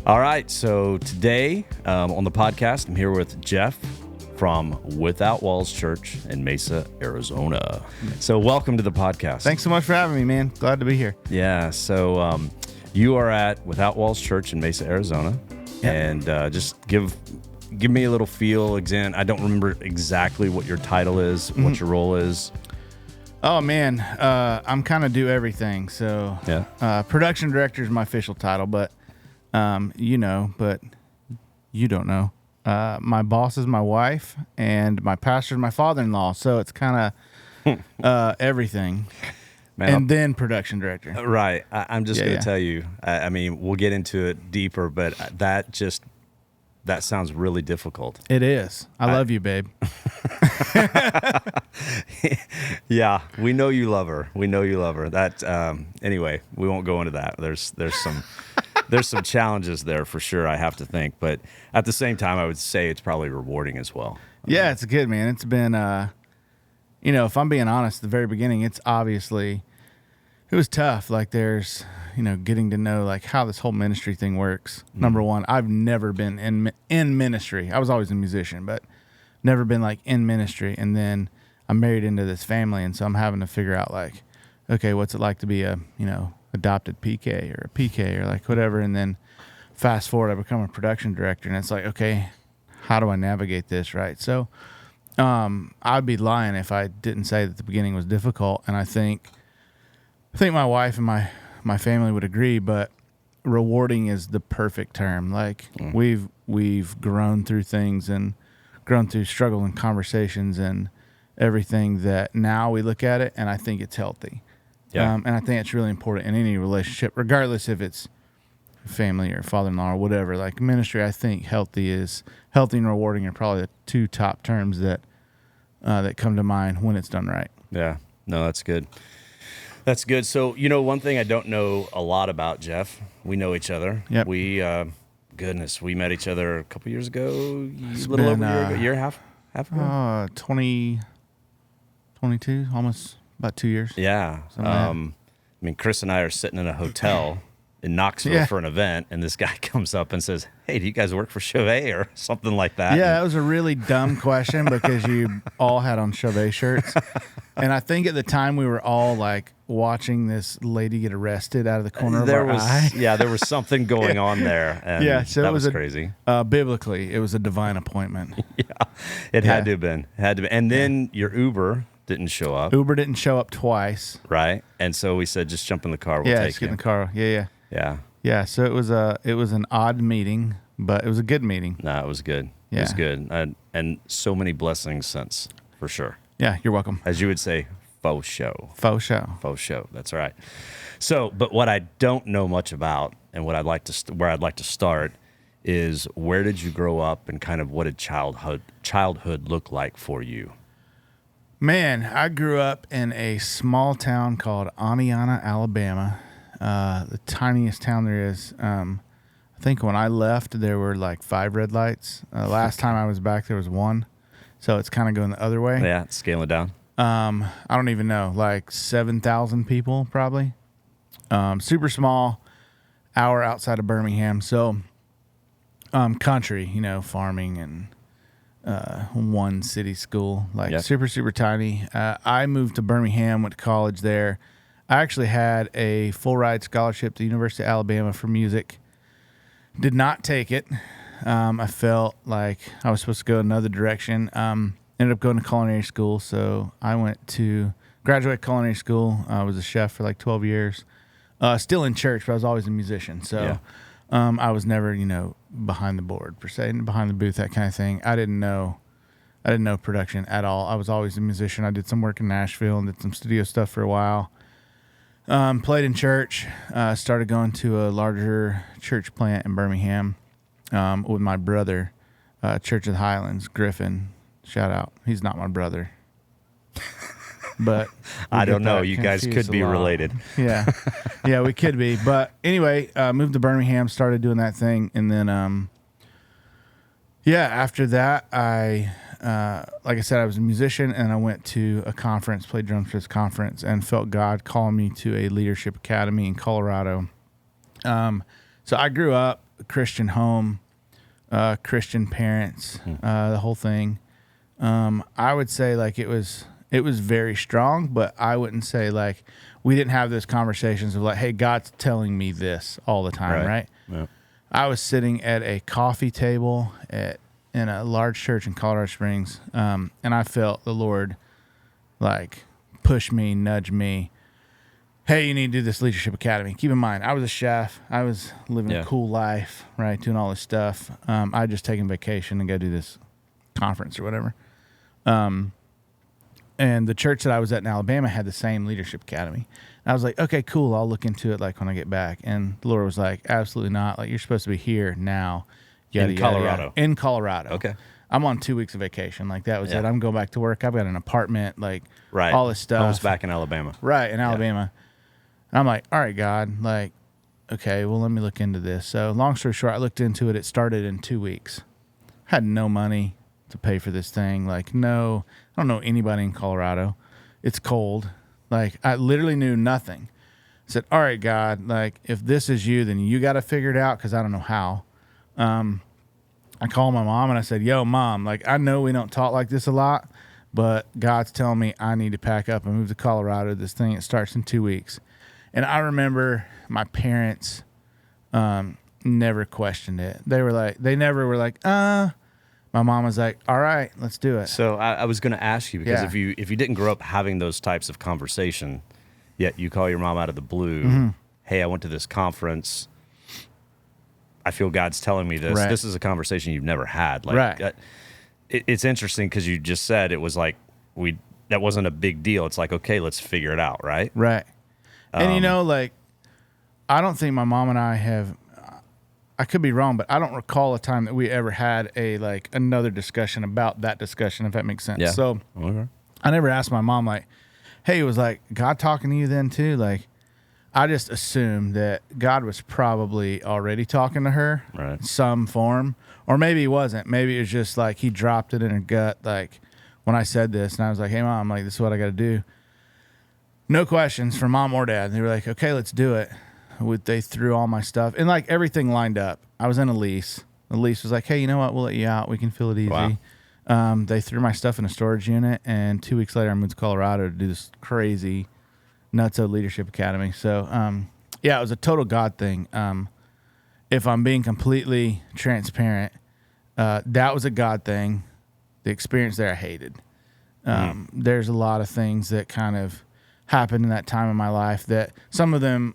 All right, so today on the podcast, I'm here with Jeff from Without Walls Church in Mesa, Arizona. So welcome to the podcast. Thanks so much for having me, man. Glad to be here. Yeah, so you are at Without Walls Church in Mesa, Arizona. Yep. And just give me a little feel. I don't remember exactly what your title is, what your role is. Oh, man, I'm kind of do everything. So production director is my official title, but but you don't know. My boss is my wife, and my pastor is my father-in-law. So it's kind of everything. Man, and then production director. Right. I'm just going to tell you, I mean, we'll get into it deeper, but that sounds really difficult. It is. I love you, babe. Yeah, we know you love her. That anyway, we won't go into that. There's some challenges there for sure, I have to think, but at the same time I would say it's probably rewarding as well. Yeah, it's good, man. It's been if I'm being honest, at the very beginning it was tough. Like there's getting to know like how this whole ministry thing works. Number one, I've never been in ministry. I was always a musician, but never been like in ministry. And then I'm married into this family, and so I'm having to figure out like, okay, what's it like to be a adopted PK or a PK or like whatever. And then fast forward, I become a production director, and it's like, okay, how do I navigate this, right? So I'd be lying if I didn't say that the beginning was difficult. And I think my wife and my family would agree, but rewarding is the perfect term. Like we've grown through things and grown through struggle and conversations and everything that now we look at it, and I think it's healthy. Yeah. And I think it's really important in any relationship, regardless if it's family or father-in-law or whatever. Like ministry, I think healthy and rewarding are probably the two top terms that come to mind when it's done right. Yeah. No, that's good. That's good. So, one thing I don't know a lot about, Jeff, we know each other. Yep. We met each other a couple years ago, a little over a year, half ago? 2022, almost about 2 years. Yeah. Chris and I are sitting in a hotel in Knoxville for an event, and this guy comes up and says, "Hey, do you guys work for Chauvet?" or something like that. Yeah, that was a really dumb question because you all had on Chauvet shirts. And I think at the time we were all like watching this lady get arrested out of the corner of our eye. Yeah, there was something going on there. And so that was crazy. Biblically, it was a divine appointment. It had to have been. And then your Uber didn't show up. Uber didn't show up twice. Right. And so we said, just jump in the car. We'll take you. Just get in the car. Yeah. Yeah. So it was an odd meeting, but it was a good meeting. No, it was good. Yeah. It was good. And so many blessings since, for sure. Yeah, you're welcome. As you would say, faux show. Faux show. Faux show. That's right. So, but what I don't know much about, and where I'd like to start, is where did you grow up, and kind of what did childhood look like for you? Man, I grew up in a small town called Amiana, Alabama, the tiniest town there is. I think when I left, there were like 5 red lights. Last time I was back, there was 1. So it's kind of going the other way. Yeah, scaling down. I don't even know, like 7,000 people probably. Super small, hour outside of Birmingham. So country, farming and one city school, like super, super tiny. I moved to Birmingham, went to college there. I actually had a full ride scholarship to the University of Alabama for music. Did not take it. I felt like I was supposed to go another direction. Ended up going to culinary school. So I went to graduate culinary school. I was a chef for like 12 years. Still in church, but I was always a musician. So I was never, behind the board per se, behind the booth, that kind of thing. I didn't know production at all. I was always a musician. I did some work in Nashville and did some studio stuff for a while. Played in church. Started going to a larger church plant in Birmingham with my brother, Church of the Highlands, Griffin. Shout out. He's not my brother. But I don't know. You guys could be related. Yeah. Yeah, we could be. But anyway, moved to Birmingham, started doing that thing. And then, after that, like I said, I was a musician, and I went to a conference, played drums for this conference, and felt God calling me to a leadership academy in Colorado. So I grew up Christian home, Christian parents, the whole thing. I would say like it was very strong, but I wouldn't say like we didn't have those conversations of like, hey, God's telling me this all the time, right? Yeah. I was sitting at a coffee table in a large church in Colorado Springs, and I felt the Lord like push me, nudge me. Hey, you need to do this leadership academy. Keep in mind, I was a chef. I was living a cool life, right? Doing all this stuff. I had just taken vacation and go do this conference or whatever. And the church that I was at in Alabama had the same leadership academy. And I was like, okay, cool. I'll look into it like when I get back. And the Lord was like, absolutely not. Like, you're supposed to be here now. In Colorado. In Colorado. Okay. I'm on 2 weeks of vacation. Like, that was it. I'm going back to work. I've got an apartment, like, all this stuff. I was back in Alabama. Right, in Alabama. And I'm like, all right, God, like, okay, well, let me look into this. So long story short, I looked into it. It started in 2 weeks. Had no money to pay for this thing. Like, no, I don't know anybody in Colorado. It's cold. Like, I literally knew nothing. I said, all right, God, like, if this is you, then you got to figure it out because I don't know how. I called my mom and I said, yo, Mom, like, I know we don't talk like this a lot, but God's telling me I need to pack up and move to Colorado. This thing, it starts in 2 weeks. And I remember my parents never questioned it. They never were like, My mom was like, all right, let's do it. So I was going to ask you, because if you didn't grow up having those types of conversation, yet you call your mom out of the blue, hey, I went to this conference. I feel God's telling me this. Right. This is a conversation you've never had. Like, it's interesting because you just said it was like that wasn't a big deal. It's like, okay, let's figure it out, right? Right. And, you know, like, I don't think my mom and I have, I could be wrong, but I don't recall a time that we ever had another discussion about that discussion, if that makes sense. Yeah. So Okay. I never asked my mom, like, hey, was like God talking to you then too? Like, I just assumed that God was probably already talking to her Right. in some form, or maybe he wasn't. Maybe it was just like he dropped it in her gut. Like when I said this and I was like, hey, Mom, like, this is what I got to do. No questions from Mom or Dad. They were like, okay, let's do it. They threw all my stuff and like everything lined up. I was in a lease. The lease was like, hey, you know what? We'll let you out. We can fill it easy. Wow. They threw my stuff in a storage unit, and 2 weeks later I moved to Colorado to do this crazy nutso leadership academy. So, it was a total God thing. If I'm being completely transparent, that was a God thing. The experience there I hated. There's a lot of things that kind of happened in that time in my life that some of them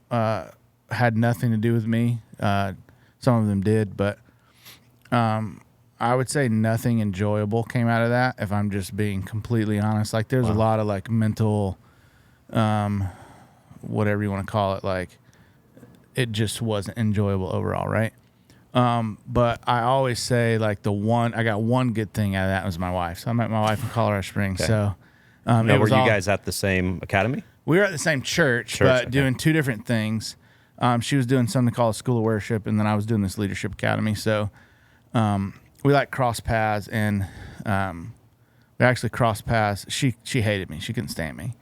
had nothing to do with me. Some of them did, but I would say nothing enjoyable came out of that, if I'm just being completely honest. Like, there's a lot of like mental, whatever you want to call it, like it just wasn't enjoyable overall, right? But I always say like I got one good thing out of that was my wife. So I met my wife in Colorado Springs. Okay. So were you guys at the same academy? We were at the same church but doing two different things. She was doing something called School of Worship, and then I was doing this leadership academy. So we like crossed paths, and we actually crossed paths. She hated me. She couldn't stand me.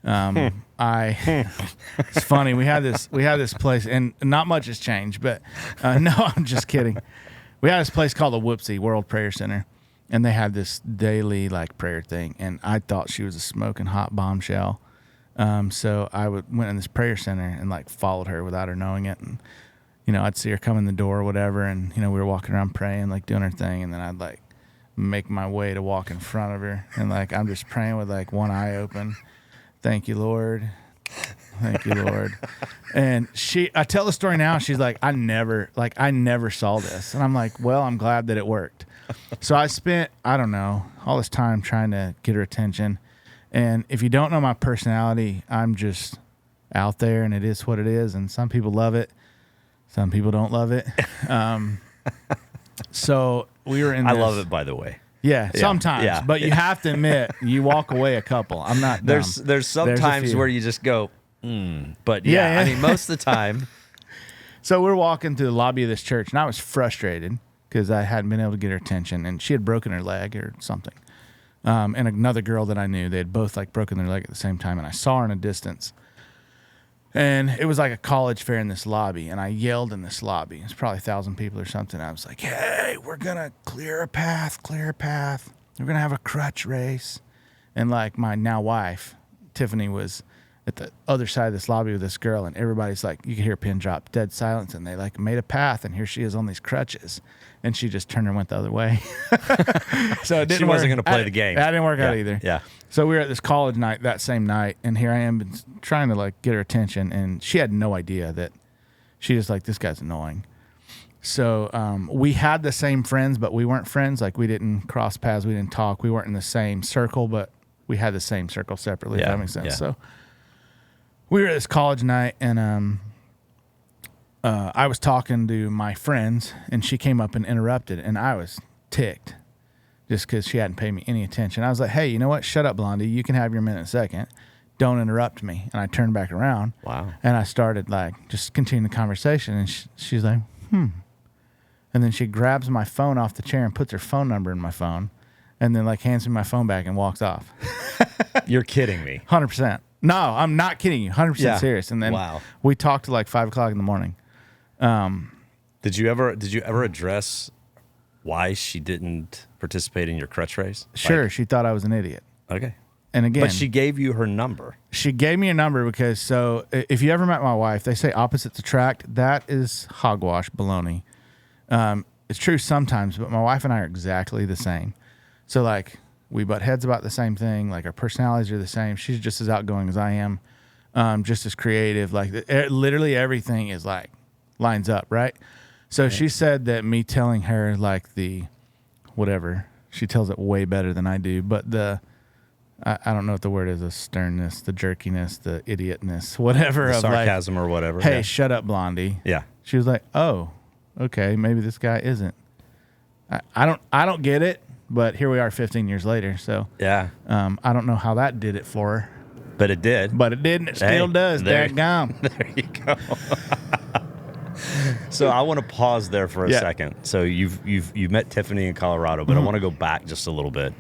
It's funny. We had this place, and not much has changed, but no, I'm just kidding. We had this place called the Whoopsie World Prayer Center, and they had this daily like prayer thing, and I thought she was a smoking hot bombshell. So I went in this prayer center and like followed her without her knowing it, and I'd see her come in the door or whatever, and we were walking around praying, like doing her thing, and then I'd like make my way to walk in front of her, and like I'm just praying with like one eye open. Thank you, Lord. Thank you, Lord. And I tell the story now. She's like, I never saw this. And I'm like, well, I'm glad that it worked. So I spent, I don't know, all this time trying to get her attention. And if you don't know my personality, I'm just out there, and it is what it is. And some people love it. Some people don't love it. So we were in this. I love it, by the way. Yeah, sometimes. But you have to admit, you walk away a couple. I'm not dumb. There's some times where you just go, but yeah, I mean, most of the time. So we're walking through the lobby of this church, and I was frustrated because I hadn't been able to get her attention, and she had broken her leg or something. And another girl that I knew, they had both like broken their leg at the same time, and I saw her in a distance. And it was like a college fair in this lobby, and I yelled in this lobby. It's probably 1,000 people or something. I was like, hey, we're going to clear a path. We're going to have a crutch race. And like my now wife, Tiffany, was at the other side of this lobby with this girl, and everybody's like, you could hear a pin drop, dead silence, and they like made a path, and here she is on these crutches. And she just turned and went the other way. So it didn't She wasn't work. going to play the game. That didn't work out either. Yeah. So we were at this college night that same night, and here I am trying to like get her attention, and she had no idea that she just like, this guy's annoying. So we had the same friends, but we weren't friends. Like we didn't cross paths, we didn't talk. We weren't in the same circle, but we had the same circle separately. If that makes sense. Yeah. So we were at this college night, and I was talking to my friends, and she came up and interrupted, and I was ticked. Just because she hadn't paid me any attention. I was like, hey, you know what? Shut up, Blondie. You can have your minute second. Don't interrupt me. And I turned back around. Wow. And I started like just continuing the conversation. And she's like, And then she grabs my phone off the chair and puts her phone number in my phone. And then like hands me my phone back and walks off. You're kidding me. 100%. No, I'm not kidding you. 100% serious. And then we talked to like 5 o'clock in the morning. Did you ever address why she didn't participate in your crutch race? Sure. She thought I was an idiot. Okay. And again, but she gave you her number. She gave me a number because, so if you ever met my wife, they say opposites attract. That is hogwash, baloney. It's true sometimes, but my wife and I are exactly the same. So like we butt heads about the same thing. Like our personalities are the same. She's just as outgoing as I am, just as creative. Like literally everything is like lines up, right? So she said that me telling her like the whatever, she tells it way better than I do, but I don't know what the word is, the sternness, the jerkiness, the idiotness, whatever. The of sarcasm like, or whatever. Hey, shut up, Blondie. Yeah. She was like, oh, okay, maybe this guy isn't. I don't get it, but here we are 15 years later. So yeah, I don't know how that did it for her. But it did. But it did, and it still does. Dadgum. There you go. So I want to pause there for a second. So you've met Tiffany in Colorado, but I want to go back just a little bit.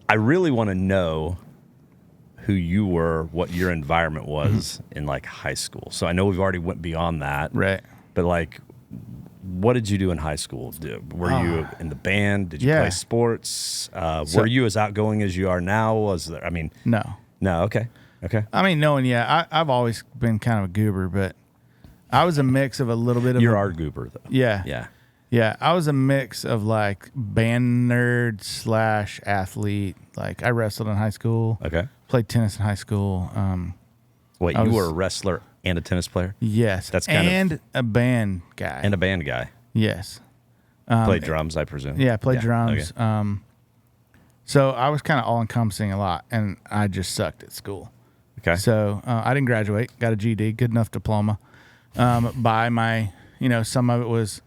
I really want to know who you were, what your environment was in like high school. So I know we've already went beyond that. Right. But like, what did you do in high school? Were you in the band? Did you play sports? Were you as outgoing as you are now? Was there, I mean, No. Okay. I mean, I've always been kind of a goober, but I was a mix of a little bit of You're our goober though. Yeah. Yeah, I was a mix of like band nerd / athlete. Like I wrestled in high school. Okay. Played tennis in high school. Wait, you were a wrestler and a tennis player? Yes. That's kind of a band guy. And a band guy. Yes. Played drums, I presume. Yeah, I played drums. Okay. So I was kind of all encompassing a lot, and I just sucked at school. Okay. So I didn't graduate. Got a GED, good enough diploma. By my, some of it was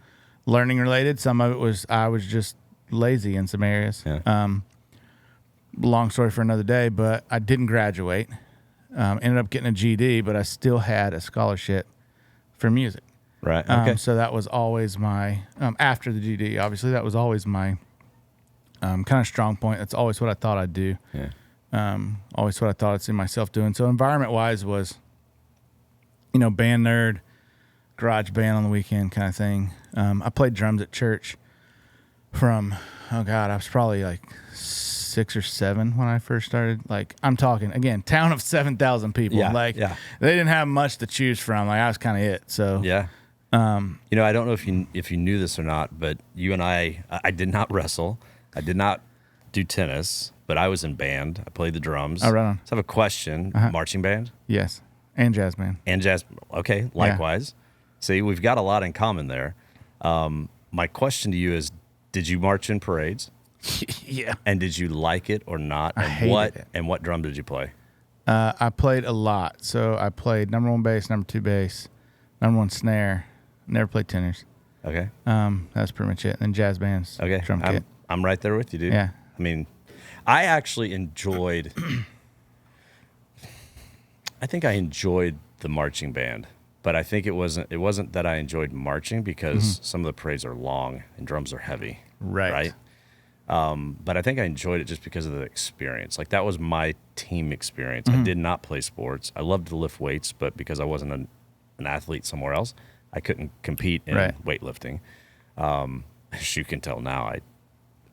learning related. Some of it was I was just lazy in some areas. Yeah. Long story for another day, but I didn't graduate. Ended up getting a GED, but I still had a scholarship for music. Right. Okay. So that was always my after the GED. Obviously, that was always my kind of strong point. That's always what I thought I'd do. Yeah. Always what I thought I'd see myself doing. So environment wise was, band nerd, garage band on the weekend kind of thing. I played drums at church from, I was probably like 6 or 7 when I first started. Like I'm talking again, town of 7,000 people. Yeah, they didn't have much to choose from. Like I was kind of it. So yeah. I don't know if you knew this or not, but you and I did not wrestle. I did not do tennis, but I was in band. I played the drums. Oh, right on. So I have a question. Marching band? Yes. And jazz band. And jazz. Okay. Likewise. Yeah. See, we've got a lot in common there. My question to you is, did you march in parades? Yeah. And did you like it or not? I And hated it. And what drum did you play? I played a lot. So I played number 1 bass, number 2 bass, number 1 snare. Never played tenors. Okay. That's pretty much it. And jazz bands. Okay. Drum kit. I'm right there with you, dude. Yeah. I mean, I actually enjoyed. I think I enjoyed the marching band, but I think it wasn't that I enjoyed marching because some of the parades are long and drums are heavy. Right. But I think I enjoyed it just because of the experience. Like that was my team experience. I did not play sports. I loved to lift weights, but because I wasn't an athlete somewhere else, I couldn't compete in weightlifting. As you can tell now, I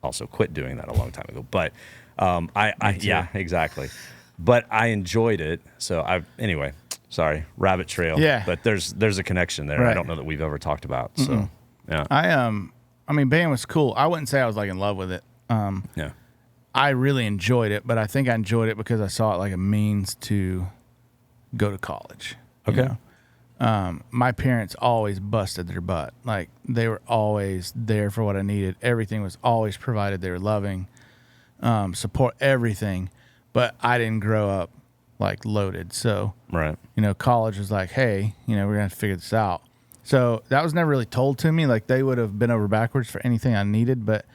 also quit doing that a long time ago. But yeah, exactly. But I enjoyed it. So anyway, sorry, rabbit trail. Yeah. But there's a connection there. I don't know that we've ever talked about. So yeah. I mean, band was cool. I wouldn't say I was like in love with it. Yeah. I really enjoyed it, but I think I enjoyed it because I saw it like a means to go to college. Okay. My parents always busted their butt. Like they were always there for what I needed. Everything was always provided. They were loving, support everything, but I didn't grow up like loaded. So, Right. College was like, hey, we're going to have to figure this out. So that was never really told to me. Like they would have been over backwards for anything I needed, but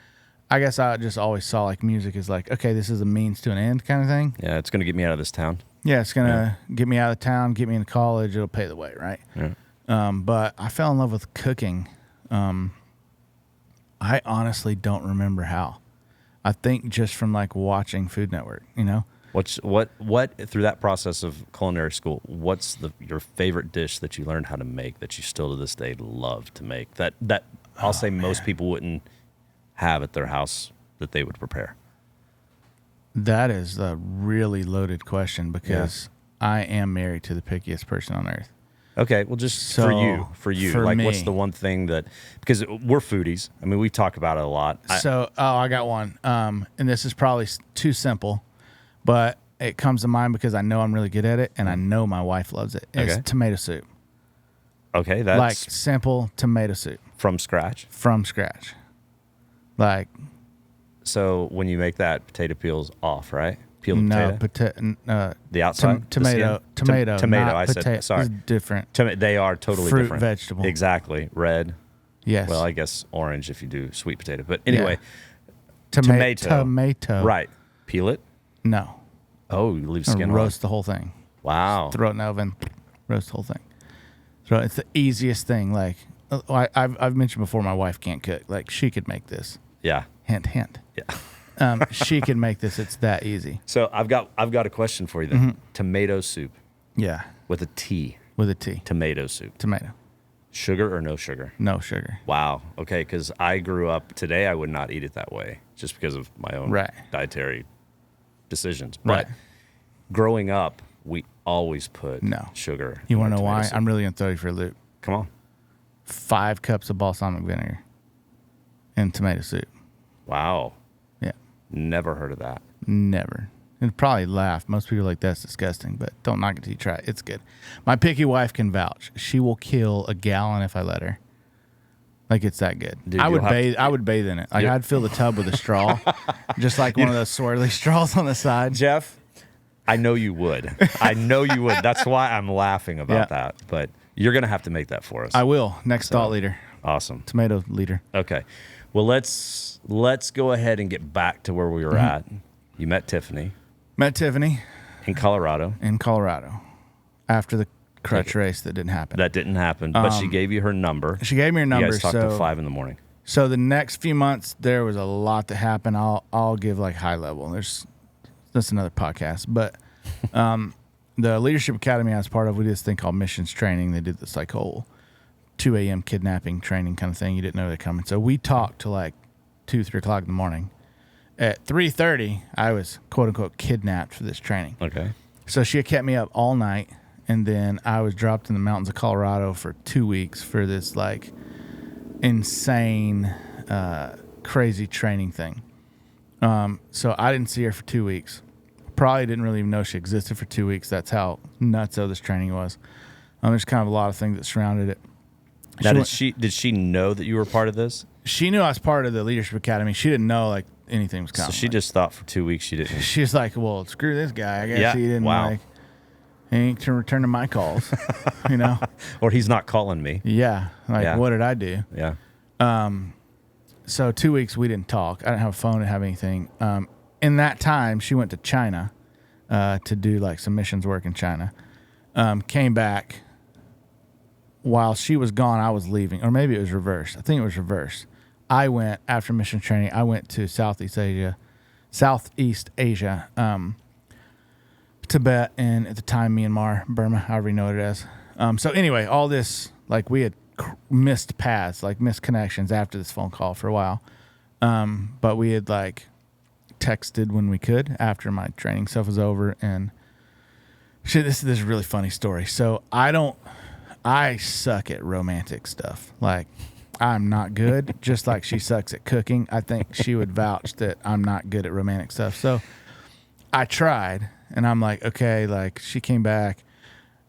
I guess I just always saw like music as like, okay, this is a means to an end kind of thing. Yeah, it's going to get me out of this town. Yeah, it's going to get me out of town, get me into college. It'll pay the way, right? Yeah. But I fell in love with cooking. I honestly don't remember how. I think just from like watching Food Network, What through that process of culinary school, what's your favorite dish that you learned how to make that you still to this day love to make that I'll say most people wouldn't have at their house that they would prepare? That is a really loaded question because I am married to the pickiest person on earth. Okay, well, just for you, like, me, what's the one thing that, because we're foodies. I mean, we talk about it a lot. I got one. And this is probably too simple, but it comes to mind because I know I'm really good at it, and I know my wife loves it. It's tomato soup. Okay, that's like simple tomato soup from scratch. From scratch, like. So when you make that, potato peels off, right? Peel the potato. The outside. Tomato. I said sorry. It's different. They are totally Fruit, different. vegetable. Exactly. Red. Yes. Well, I guess orange if you do sweet potato. But anyway, tomato. Right. Peel it. No. Oh, you leave skin. Roast the whole thing. Wow. Throw it in the oven. Roast the whole thing. So it's the easiest thing. Like I've mentioned before, my wife can't cook. Like she could make this. Yeah. Hint, hint. Yeah. She can make this. It's that easy. So I've got a question for you then. Tomato soup. Yeah. With a T. With a T. Tomato soup. Tomato. Sugar or no sugar? No sugar. Wow. Okay, because I grew up today. I would not eat it that way just because of my own dietary decisions. But growing up, we always put sugar. You want to know why? Soup. I'm really gonna throw you for a loop. Come on. 5 cups of balsamic vinegar and tomato soup. Wow. Yeah. Never heard of that. Never. And probably laugh. Most people are like, that's disgusting, but don't knock it till you try it. It's good. My picky wife can vouch. She will kill a gallon if I let her. Like, it's that good. Dude, I would bathe in it. Like, I'd fill the tub with a straw, just like one of those swirly straws on the side. Jeff, I know you would. I know you would. That's why I'm laughing about that. But you're going to have to make that for us. I will. Next thought leader. Awesome. Tomato leader. Okay. Well, let's go ahead and get back to where we were at. You met Tiffany. Met Tiffany. In Colorado. After the crutch race that didn't happen. That didn't happen, but she gave you her number. She gave me her number. You guys talked till 5 a.m. So the next few months, there was a lot that happened. I'll give like high level. That's another podcast. But the Leadership Academy I was part of, we did this thing called missions training. They did this like whole 2 a.m. kidnapping training kind of thing. You didn't know they're coming. So we talked till like 2, 3 o'clock in the morning. At 3:30, I was quote unquote kidnapped for this training. Okay. So she had kept me up all night, and then I was dropped in the mountains of Colorado for 2 weeks for this like insane, crazy training thing. So I didn't see her for 2 weeks. Probably didn't really even know she existed for 2 weeks. That's how nutso this training was. There's kind of a lot of things that surrounded it. Now, did she know that you were part of this? She knew I was part of the Leadership Academy. She didn't know like anything was coming. So she just thought for 2 weeks she didn't. She was like, "Well, screw this guy. I guess he didn't like. He ain't returning my calls, you know, or he's not calling me. Yeah, like what did I do? Yeah. So 2 weeks we didn't talk. I didn't have a phone. I didn't have anything. In that time, she went to China to do like some missions work in China. Came back. While she was gone, I was leaving, or maybe it was reversed. I think it was reversed. I went after mission training. I went to Southeast Asia, Tibet, and at the time Myanmar, Burma, however you know what it is. So anyway, all this, like, we had missed paths, like missed connections after this phone call for a while. But we had like texted when we could after my training stuff was over. And shit, this is a really funny story. So I suck at romantic stuff. Like, I'm not good, just like she sucks at cooking. I think she would vouch that I'm not good at romantic stuff. So I tried, and I'm like, okay, like, she came back.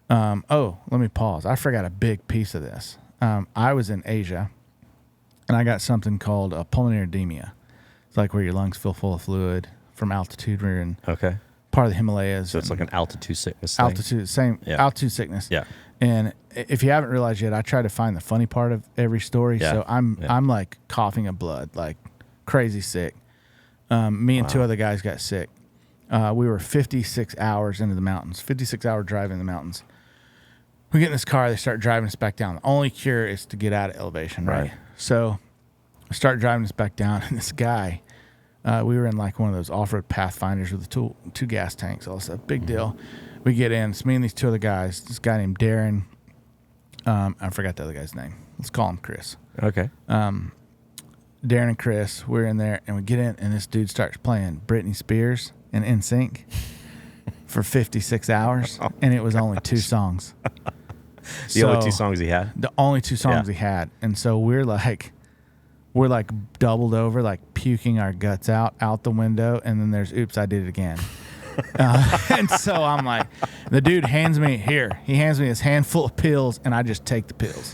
Let me pause. I forgot a big piece of this. I was in Asia, and I got something called pulmonary edema. It's like where your lungs feel full of fluid from altitude. We're in part of the Himalayas. So it's like an altitude sickness thing. Altitude sickness. Yeah. And if you haven't realized yet, I try to find the funny part of every story. Yeah. So I'm like coughing up blood, like crazy sick. Me and two other guys got sick. We were 56 hours into the mountains, 56-hour drive in the mountains. We get in this car, they start driving us back down. The only cure is to get out of elevation, right? So I start driving us back down, and this guy, we were in like one of those off-road Pathfinders with the two gas tanks, all this stuff, big deal. We get in, it's me and these two other guys, this guy named Darren, I forgot the other guy's name. Let's call him Chris. Okay. Darren and Chris, we're in there, and we get in, and this dude starts playing Britney Spears and NSYNC for 56 hours, and it was only two songs. The only two songs he had? The only two songs he had. And so we're like doubled over, like puking our guts out the window, and then there's Oops, I Did It Again. And so I'm like, the dude hands me this handful of pills, and I just take the pills.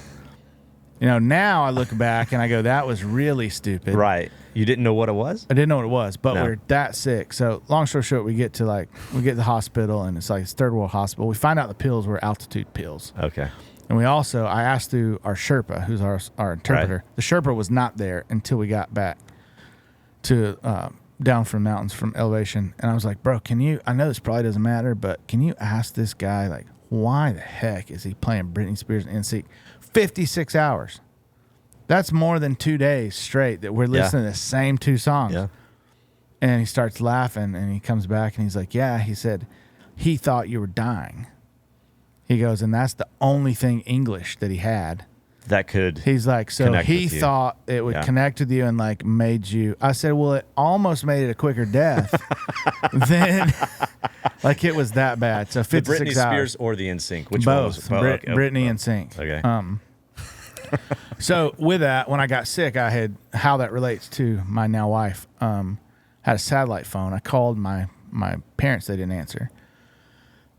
You know, now I look back and I go, that was really stupid. Right. You didn't know what it was? I didn't know what it was, but we're that sick. So long story short, we get to the hospital, and it's like it's third world hospital. We find out the pills were altitude pills. Okay. And we also, I asked through our Sherpa, who's our interpreter. Right. The Sherpa was not there until we got back to down from mountains from elevation. And I was like, bro, I know this probably doesn't matter, but can you ask this guy, like, why the heck is he playing Britney Spears and NSYNC 56 hours? That's more than 2 days straight that we're listening to the same two songs. Yeah. And he starts laughing, and he comes back, and he's like, yeah, he said, he thought you were dying. He goes, and that's the only thing English that he had. That could. He's like, so he thought it would connect with you and like made you. I said, well, it almost made it a quicker death. Then, like, it was that bad. So 56 the Britney hours. Spears or the NSYNC? Which both. one was it? Britney and NSYNC. Okay. So with that, when I got sick, I had, how that relates to my now wife, had a satellite phone. I called my parents. They didn't answer.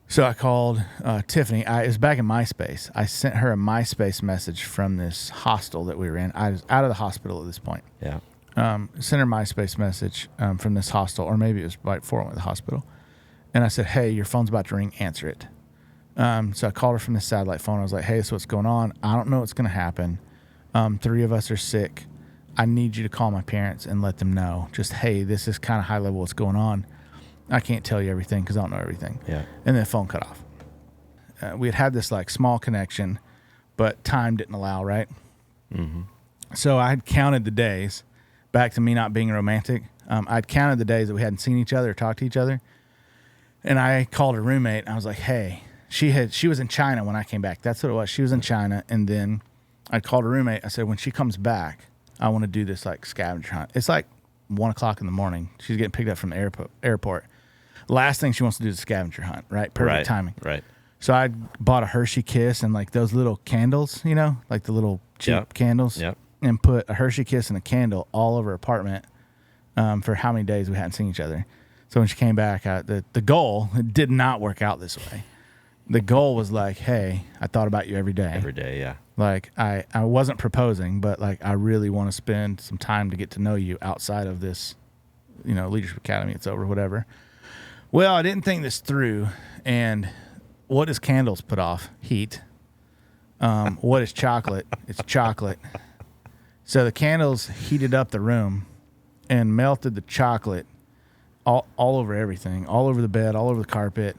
So I called Tiffany. It was back in MySpace. I sent her a MySpace message from this hostel that we were in. I was out of the hospital at this point. Yeah. Sent her a MySpace message from this hostel, or maybe it was right before I went to the hospital. And I said, hey, your phone's about to ring. Answer it. So I called her from the satellite phone. I was like, hey, this is what's going on. I don't know what's going to happen. 3 of us are sick. I need you to call my parents and let them know. Just, hey, this is kind of high level what's going on. I can't tell you everything because I don't know everything. Yeah. And then the phone cut off. We had this like small connection, but time didn't allow, right? Mm-hmm. So I had counted the days, back to me not being romantic. I'd counted the days that we hadn't seen each other or talked to each other. And I called her roommate, and I was like, hey, she was in China when I came back. That's what it was. She was in China. And then I called her roommate. I said, when she comes back, I want to do this like scavenger hunt. It's like 1 o'clock in the morning. She's getting picked up from the airport. Last thing she wants to do is a scavenger hunt, right? Perfect timing. Right. So I bought a Hershey Kiss and like those little candles, you know, like the little cheap candles. Yep. And put a Hershey Kiss and a candle all over her apartment for how many days we hadn't seen each other. So when she came back, the goal, it did not work out this way. The goal was like, hey, I thought about you every day. Every day, yeah. Like I wasn't proposing, but like I really want to spend some time to get to know you outside of this, you know, Leadership Academy. It's over, whatever. Well, I didn't think this through. And what does candles put off? Heat. What is chocolate? It's chocolate. So the candles heated up the room and melted the chocolate all over everything, all over the bed, all over the carpet.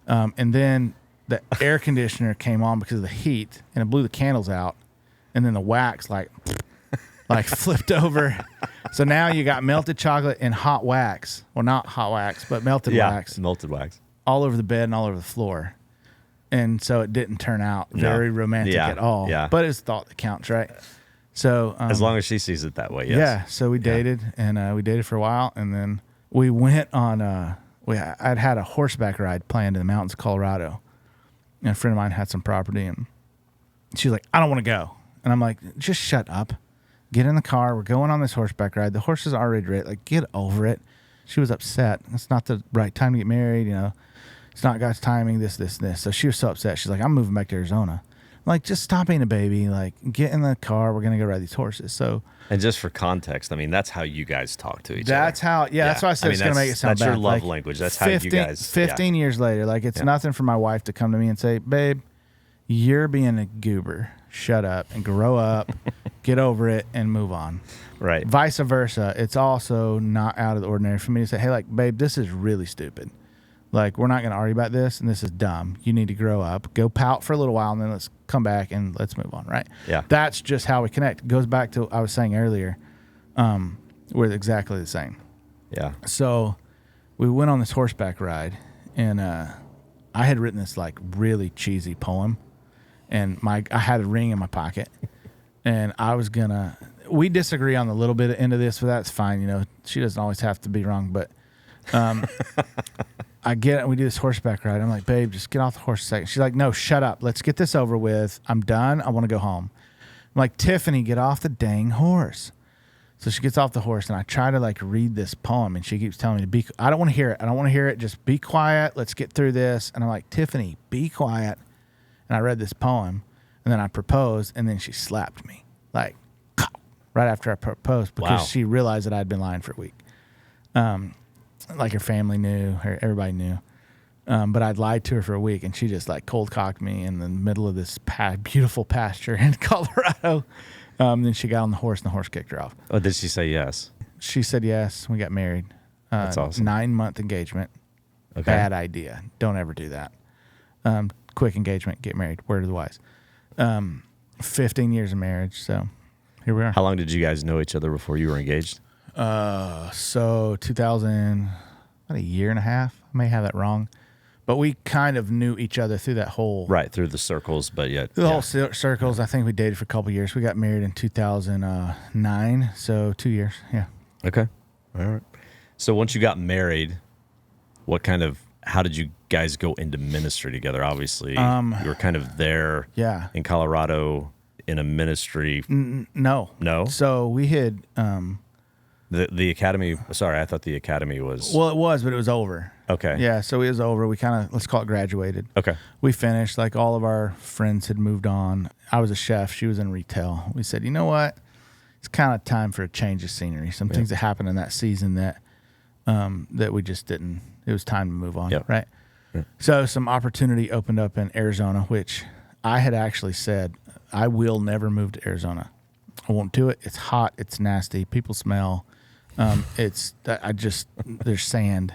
And then the air conditioner came on because of the heat, and it blew the candles out. And then the wax, like like flipped over. So now you got melted chocolate and hot wax. Well, not hot wax, but melted wax. Melted wax. All over the bed and all over the floor. And so it didn't turn out very romantic at all. Yeah. But it's thought that counts, right? So as long as she sees it that way, yes. Yeah. So we dated, and we dated for a while, and then we went on. I'd had a horseback ride planned in the mountains of Colorado, and a friend of mine had some property, and she's like, "I don't want to go," and I'm like, "Just shut up, get in the car. We're going on this horseback ride. The horse is already ready. Like, get over it." She was upset. It's not the right time to get married, It's not God's timing, this. So she was so upset. She's like, I'm moving back to Arizona. I'm like, just stop being a baby. Like, get in the car. We're going to go ride these horses. So, and just for context, I mean, that's how you guys talk to each other. That's how, that's why I said it's going to make it sound bad. That's your love like, language. That's how you guys. 15 years later, like, it's nothing for my wife to come to me and say, babe, you're being a goober. Shut up and grow up, get over it, and move on. Right. Vice versa. It's also not out of the ordinary for me to say, hey, like, babe, this is really stupid. Like, we're not going to argue about this, and this is dumb. You need to grow up. Go pout for a little while, and then let's come back and let's move on, right? Yeah. That's just how we connect. It goes back to what I was saying earlier. We're exactly the same. Yeah. So we went on this horseback ride, and I had written this, like, really cheesy poem, and I had a ring in my pocket, and I was going to – we disagree on the little bit of end of this, but that's fine. She doesn't always have to be wrong, but I get it. We do this horseback ride. I'm like, babe, just get off the horse a second. She's like, no, shut up. Let's get this over with. I'm done. I want to go home. I'm like, Tiffany, get off the dang horse. So she gets off the horse, and I try to, like, read this poem, and she keeps telling me to be. I don't want to hear it. I don't want to hear it. Just be quiet. Let's get through this. And I'm like, Tiffany, be quiet. And I read this poem, and then I proposed, and then she slapped me, like, right after I proposed, because she realized that I'd been lying for a week. Like, her family knew, everybody knew. But I'd lied to her for a week, and she just, like, cold cocked me in the middle of this beautiful pasture in Colorado. Then she got on the horse, and the horse kicked her off. Oh, did she say yes? She said yes. We got married. That's awesome. 9-month engagement. Okay. Bad idea. Don't ever do that. Quick engagement, get married. Word of the wise. 15 years of marriage, so here we are. How long did you guys know each other before you were engaged? So 2000, about a year and a half. I may have that wrong. But we kind of knew each other through that whole... Right, through the circles, but yet... Through the whole circles. I think we dated for a couple of years. We got married in 2009, so 2 years, yeah. Okay. All right. So once you got married, how did you guys go into ministry together? Obviously, you were kind of there in Colorado in a ministry. No. No? So we had... The academy, sorry, I thought the academy was... Well, it was, but it was over. Okay. Yeah, so it was over. We kind of, let's call it graduated. Okay. We finished. Like, all of our friends had moved on. I was a chef. She was in retail. We said, you know what? It's kind of time for a change of scenery. Some things that happened in that season that we just didn't... It was time to move on, right? Yeah. So some opportunity opened up in Arizona, which I had actually said, I will never move to Arizona. I won't do it. It's hot. It's nasty. People smell. There's sand.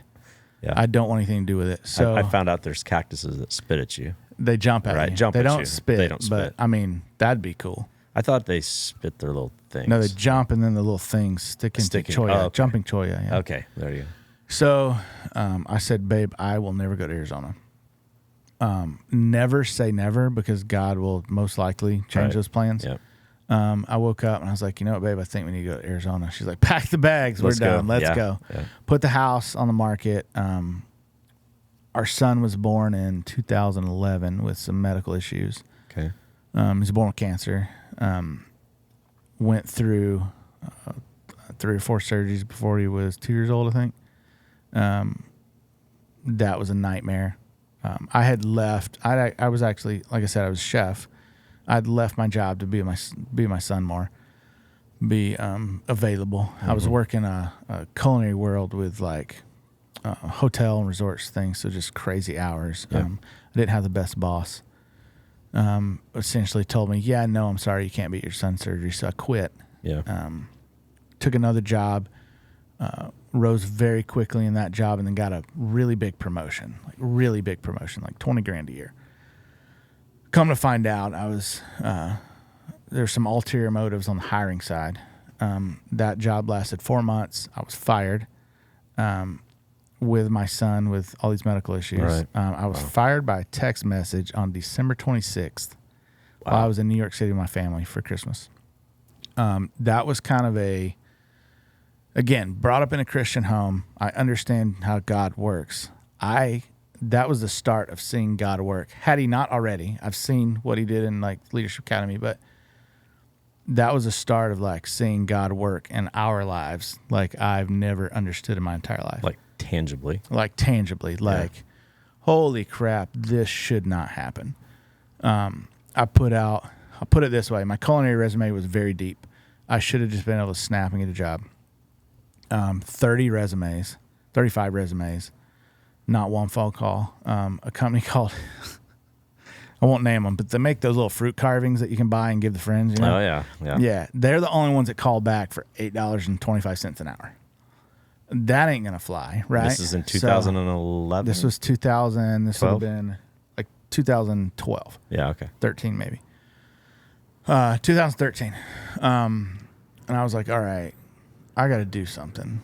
Yeah. I don't want anything to do with it. So I found out there's cactuses that spit at you. They jump at you. Jump they at don't you. spit. They don't spit. But I mean, that'd be cool. I thought they spit their little things. No, they jump, and then the little things stick into cholla. Oh, okay. Jumping cholla. Yeah. Okay, there you go. So I said, babe, I will never go to Arizona. Never say never, because God will most likely change those plans. Yep. I woke up and I was like, you know what, babe, I think we need to go to Arizona. She's like, pack the bags. We're done. Let's go. Yeah. Put the house on the market. Our son was born in 2011 with some medical issues. Okay. He was born with cancer. Went through 3 or 4 surgeries before he was 2 years old, I think. That was a nightmare. I had left. I was actually, like I said, I was a chef. I'd left my job to be my son more, be available. Mm-hmm. I was working a culinary world with, like, hotel and resorts things, so just crazy hours. Yep. I didn't have the best boss. Essentially told me, yeah, no, I'm sorry, you can't be at your son's surgery, so I quit. Yeah. Took another job, rose very quickly in that job, and then got a really big promotion, like $20,000 a year. Come to find out, I was there's some ulterior motives on the hiring side. That job lasted 4 months. I was fired with my son with all these medical issues. Right. I was fired by a text message on December 26th while I was in New York City with my family for Christmas. That was kind of again, brought up in a Christian home. I understand how God works. That was the start of seeing God work. Had he not already, I've seen what he did in like Leadership Academy, but that was the start of like seeing God work in our lives like I've never understood in my entire life. Like tangibly. Like, holy crap, this should not happen. I'll put it this way. My culinary resume was very deep. I should have just been able to snap and get a job. 35 resumes, not one phone call. A company called, I won't name them, but they make those little fruit carvings that you can buy and give to friends. You know? Oh, yeah. Yeah, they're the only ones that call back for $8.25 an hour. That ain't going to fly, right? This is in 2011? This was 2000. This would have been like 2012. Yeah, okay. 13 maybe. 2013. And I was like, all right, I got to do something.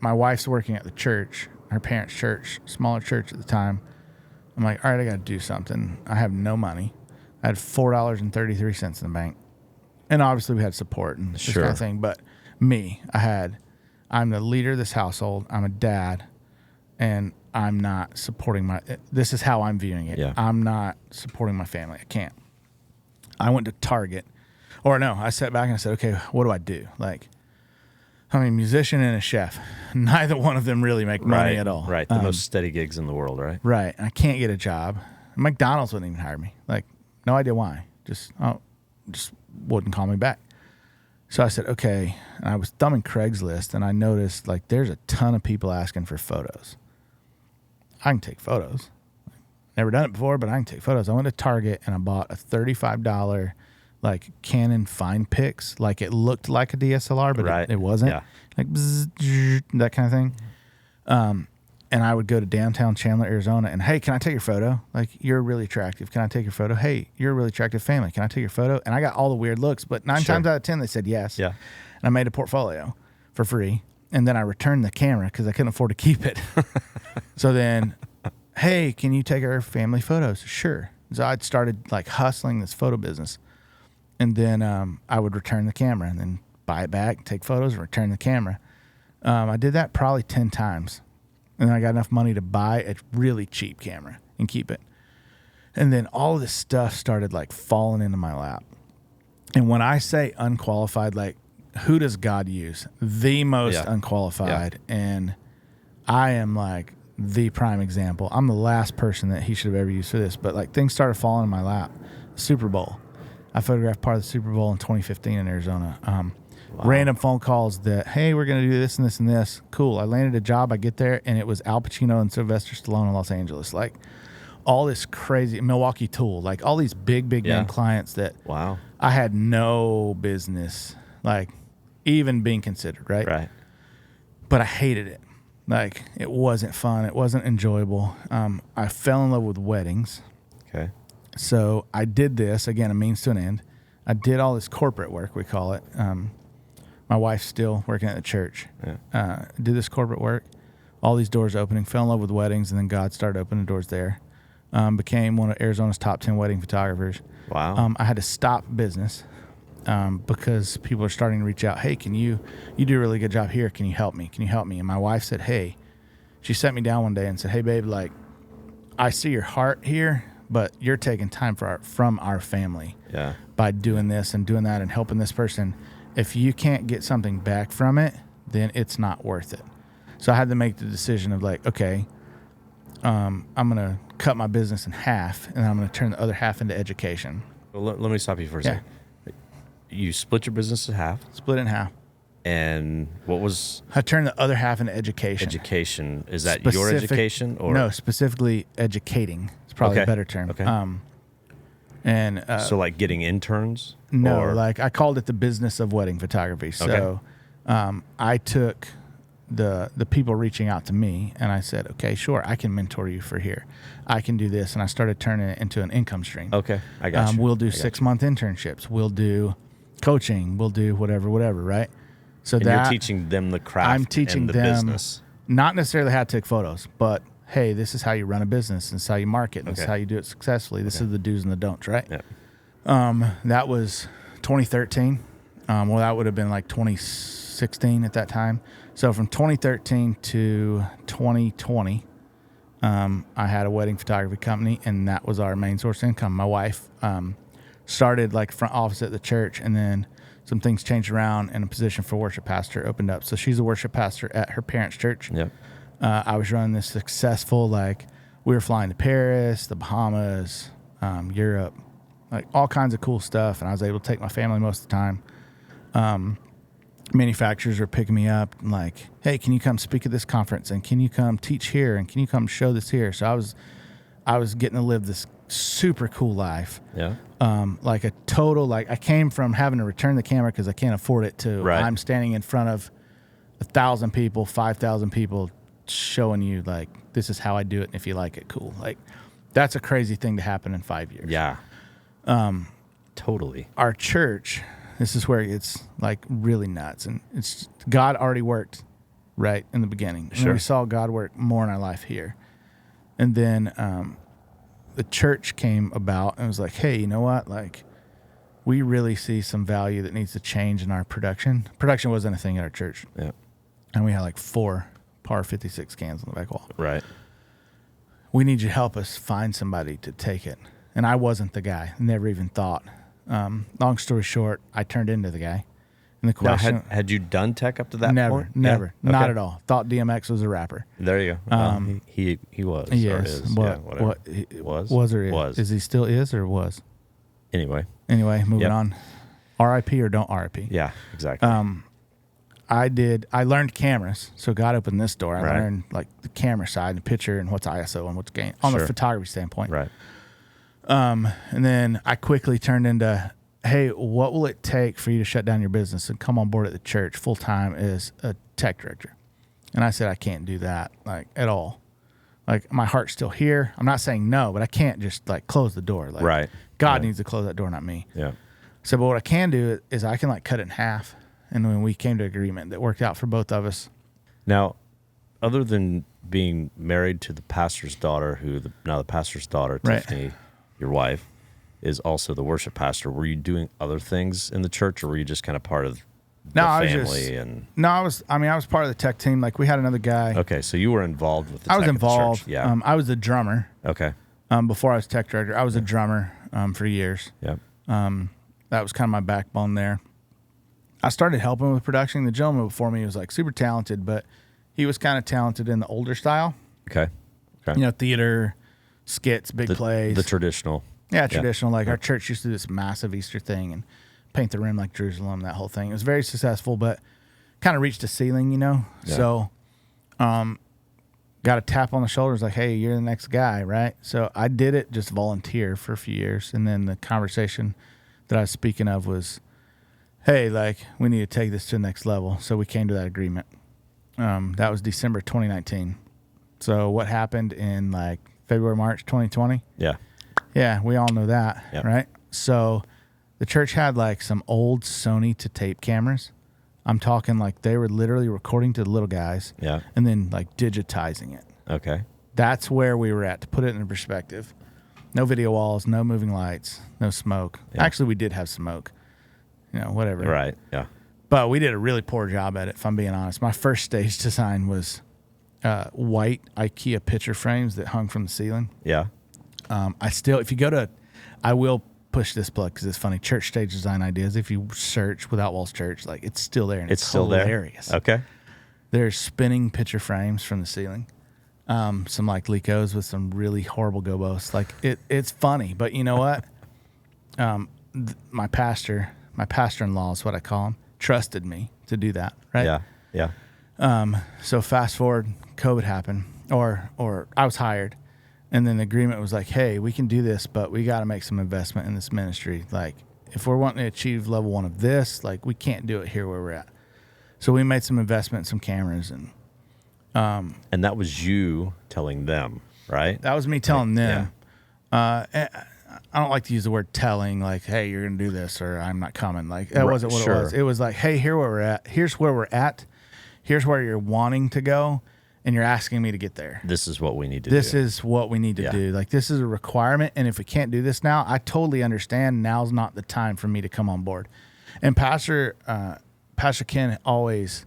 My wife's working at the church, her parents' church, smaller church at the time. I'm like, all right, I got to do something. I have no money. I had $4.33 in the bank. And obviously we had support and this kind of thing. But I'm the leader of this household. I'm a dad. And I'm not supporting this is how I'm viewing it. Yeah. I'm not supporting my family. I can't. I went to Target. I sat back and I said, okay, what do I do? Like, I'm a musician and a chef. Neither one of them really make money at all. Right. The most steady gigs in the world, right? Right. And I can't get a job. McDonald's wouldn't even hire me. Like, no idea why. Just wouldn't call me back. So I said, okay. And I was thumbing Craigslist and I noticed like there's a ton of people asking for photos. I can take photos. Never done it before, but I can take photos. I went to Target and I bought a $35 like Canon Fine Pix. Like it looked like a DSLR, but it wasn't. Yeah. Like bzz, that kind of thing. And I would go to downtown Chandler, Arizona, and hey, can I take your photo? Like, you're really attractive. Can I take your photo? Hey, you're a really attractive family. Can I take your photo? And I got all the weird looks, but 9 times out of 10, they said yes. Yeah. And I made a portfolio for free. And then I returned the camera because I couldn't afford to keep it. So then, hey, can you take our family photos? Sure. So I'd started like hustling this photo business. And then I would return the camera and then buy it back, take photos, and return the camera. I did that probably 10 times. And then I got enough money to buy a really cheap camera and keep it. And then all of this stuff started like falling into my lap. And when I say unqualified, like who does God use? The most unqualified. Yeah. And I am like the prime example. I'm the last person that he should have ever used for this. But like things started falling in my lap. Super Bowl. I photographed part of the Super Bowl in 2015 in Arizona. Random phone calls that, hey, we're going to do this and this and this. Cool. I landed a job. I get there, and it was Al Pacino and Sylvester Stallone in Los Angeles. Like, all this crazy, Milwaukee Tool, like all these big name clients that I had no business, like, even being considered, right? Right. But I hated it. Like, it wasn't fun. It wasn't enjoyable. I fell in love with weddings. Okay. So I did this, again, a means to an end. I did all this corporate work, we call it. My wife's still working at the church. Yeah. Did this corporate work, all these doors opening, fell in love with weddings, and then God started opening doors there. Became one of Arizona's top 10 wedding photographers. Wow. I had to stop business because people are starting to reach out. Hey, you do a really good job here. Can you help me? And my wife said, hey, she sat me down one day and said, hey, babe, like, I see your heart here, but you're taking time from our family by doing this and doing that and helping this person. If you can't get something back from it, then it's not worth it. So I had to make the decision of like, okay, I'm going to cut my business in half and I'm going to turn the other half into education. Well, let me stop you for a second. You split your business in half? Split it in half. And what was... I turned the other half into education. Education. Is that your education? Or no, specifically educating. It's probably a better term. Okay. So like getting interns? No, like I called it the business of wedding photography. So I took the people reaching out to me and I said, okay, sure, I can mentor you for here. I can do this. And I started turning it into an income stream. Okay, I got you. We'll do 6-month internships. We'll do coaching. We'll do whatever, right? So And that you're teaching them the craft I'm teaching and the them business. not necessarily how to take photos, but hey, this is how you run a business. This is how you market. And This is how you do it successfully. This is the do's and the don'ts, right? Yeah. That was 2013. Well, that would have been like 2016 at that time. So from 2013 to 2020, I had a wedding photography company, and that was our main source of income. My wife started like front office at the church, and then some things changed around, and a position for worship pastor opened up. So she's a worship pastor at her parents' church. Yep. I was running this successful, like we were flying to Paris, the Bahamas, Europe, like all kinds of cool stuff. And I was able to take my family most of the time. Manufacturers were picking me up and like, hey, can you come speak at this conference? And can you come teach here? And can you come show this here? So I was getting to live this super cool life. Yeah. Like a total, like I came from having to return the camera because I can't afford it to Right. I'm standing in front of 1,000 people, 5,000 people showing you like, this is how I do it. And if you like it, cool. Like that's a crazy thing to happen in 5 years. Yeah. Totally. Our church, this is where it's like really nuts. And it's God already worked right in the beginning. Sure. And we saw God work more in our life here. And then the church came about and was like, hey, you know what? Like we really see some value that needs to change in our production. Production wasn't a thing at our church. Yeah. And we had like 4 Par 56 cans on the back wall. Right. We need you to help us find somebody to take it. And I wasn't the guy. Never even thought. Long story short, I turned into the guy. And the Now, question... had you done tech up to that point? Never. Yeah? Not Okay. at all. Thought DMX was a rapper. There you go. He was. Yes. Or is. What, Yeah, whatever. what, was or is? Was. Is he still is or was? Anyway. Anyway, moving Yep. on. R.I.P. or don't R.I.P. Yeah, exactly. I learned cameras, so God opened this door. I Right. learned like the camera side and picture and what's ISO and what's gain on the Sure. photography standpoint. Right. And then I quickly turned into, hey, what will it take for you to shut down your business and come on board at the church full time as a tech director? And I said, I can't do that like at all. Like my heart's still here. I'm not saying no, but I can't just like close the door. Like Right. God Yeah. needs to close that door, not me. Yeah. So, but what I can do is I can like cut it in half. And when we came to agreement that worked out for both of us. Now, other than being married to the pastor's daughter, now the pastor's daughter, Right. Tiffany, your wife, is also the worship pastor, were you doing other things in the church, or were you just kind of part of the family? I was part of the tech team. Like we had another guy. Okay, so you were involved with the I was tech at the church. involved. Yeah. I was a drummer. Okay. Before I was tech director, I was a drummer for years. Yeah. That was kind of my backbone there. I started helping with production. The gentleman before me was like super talented, but he was kind of talented in the older style. Okay. You know, theater, skits, big plays. The traditional. Yeah, traditional. Like our church used to do this massive Easter thing and paint the rim like Jerusalem, that whole thing. It was very successful, but kind of reached a ceiling, you know? Yeah. So got a tap on the shoulders like, hey, you're the next guy, right? So I did it just volunteer for a few years. And then the conversation that I was speaking of was, hey, like, we need to take this to the next level. So we came to that agreement. That was December 2019. So what happened in like February, March 2020? Yeah. Yeah, we all know that, Yep. right? So the church had like some old Sony to tape cameras. I'm talking like they were literally recording to the little guys Yeah. and then like digitizing it. Okay. That's where we were at, to put it in perspective. No video walls, no moving lights, no smoke. Yeah. Actually, we did have smoke. You know, whatever. Right. Yeah. But we did a really poor job at it, if I'm being honest. My first stage design was white IKEA picture frames that hung from the ceiling. Yeah. If you go to, I will push this plug because it's funny. Church stage design ideas. If you search Without Walls Church, like it's still there and It's still hilarious. there. Okay. There's spinning picture frames from the ceiling. Some like Lecos with some really horrible gobos. Like it's funny, but you know what? My pastor-in-law is what I call him, trusted me to do that. Right. Yeah. Yeah. So fast forward, COVID happened, or I was hired, and then the agreement was like, hey, we can do this, but we got to make some investment in this ministry. Like, if we're wanting to achieve level 1 of this, like, we can't do it here where we're at. So we made some investment in some cameras, and And that was you telling them, right? that was me telling them. I don't like to use the word telling, like, hey, you're going to do this or I'm not coming. Like, that wasn't what sure. it was. It was like, hey, here's where we're at. Here's where we're at. Here's where you're wanting to go. And you're asking me to get there. This is what we need to do. This is what we need to do. Like, this is a requirement. And if we can't do this now, I totally understand. Now's not the time for me to come on board. And Pastor Ken always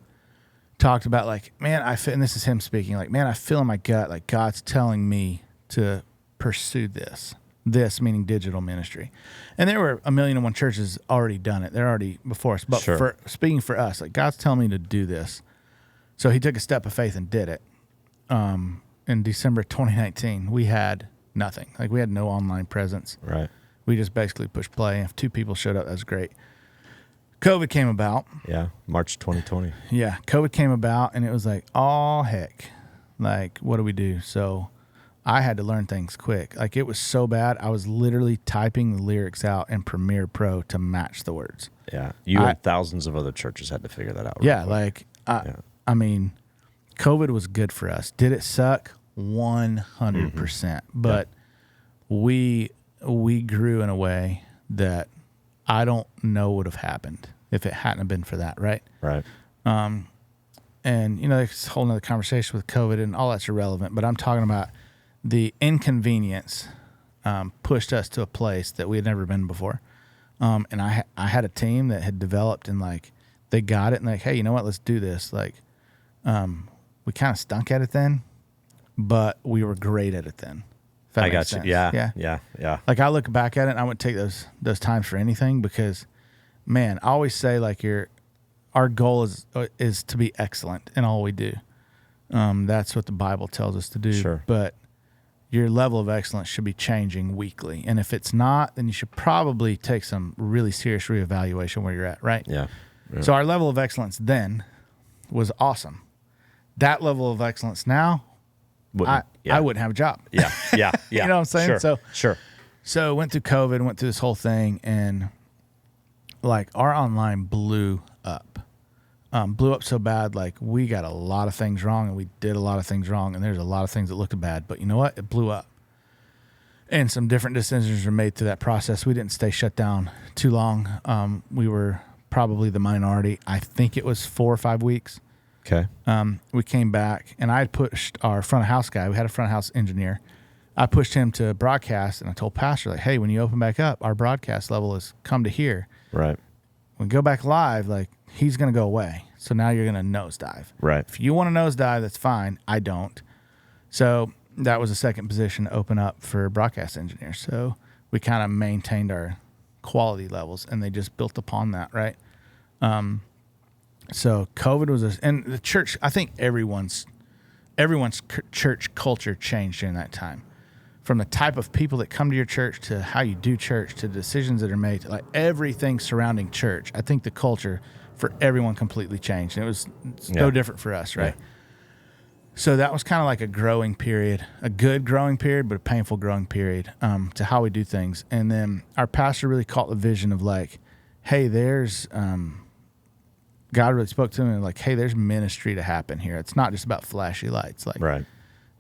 talked about, like, man, and this is him speaking, like, man, I feel in my gut like God's telling me to pursue this meaning digital ministry. And there were 1,000,001 churches already done it. They're already before us. But for speaking for us, like, God's telling me to do this. So he took a step of faith and did it. In December 2019, we had nothing. Like, we had no online presence. Right. We just basically pushed play. If 2 people showed up, that was great. COVID came about. Yeah, March 2020. Yeah, COVID came about, and it was like, oh, heck. Like, what do we do? So I had to learn things quick. Like, it was so bad, I was literally typing the lyrics out in Premiere Pro to match the words. Yeah, and thousands of other churches had to figure that out. Yeah, like, I mean, COVID was good for us. Did it suck? 100%. But we grew in a way that I don't know would have happened if it hadn't been for that, right? Right. And, there's a whole nother conversation with COVID, and all that's irrelevant. But I'm talking about the inconvenience pushed us to a place that we had never been before. And I had a team that had developed, and, like, they got it, and, like, hey, you know what? Let's do this. Like, we kind of stunk at it then, but we were great at it then. I got you. Yeah. Like, I look back at it, and I wouldn't take those times for anything, because, man, I always say, like, our goal is to be excellent in all we do. That's what the Bible tells us to do. Sure. But your level of excellence should be changing weekly. And if it's not, then you should probably take some really serious reevaluation where you're at, right? Yeah. So our level of excellence then was awesome. That level of excellence now, I wouldn't have a job. Yeah. You know what I'm saying? Sure. So went through COVID, went through this whole thing, and, like, our online blew up. Blew up so bad, like, we got a lot of things wrong, and we did a lot of things wrong, and there's a lot of things that looked bad. But you know what? It blew up. And some different decisions were made through that process. We didn't stay shut down too long. We were probably the minority. I think it was 4 or 5 weeks. Okay. We came back, and I had pushed our front of house guy. We had a front of house engineer. I pushed him to broadcast, and I told Pastor, like, hey, when you open back up, our broadcast level has come to here. Right. When we go back live, like, he's going to go away. So now you're going to nosedive. Right. If you want to nosedive, that's fine. I don't. So that was the second position to open up for broadcast engineers. So we kind of maintained our quality levels, and they just built upon that, right? So COVID was, and the church, I think everyone's church culture changed during that time. From the type of people that come to your church to how you do church to decisions that are made, to, like, everything surrounding church. I think the culture for everyone completely changed. And it's no different for us, right? Yeah. So that was kind of like a growing period, a good growing period, but a painful growing period to how we do things. And then our pastor really caught the vision of, like, hey, there's God really spoke to him and, like, hey, there's ministry to happen here. It's not just about flashy lights. Like, right.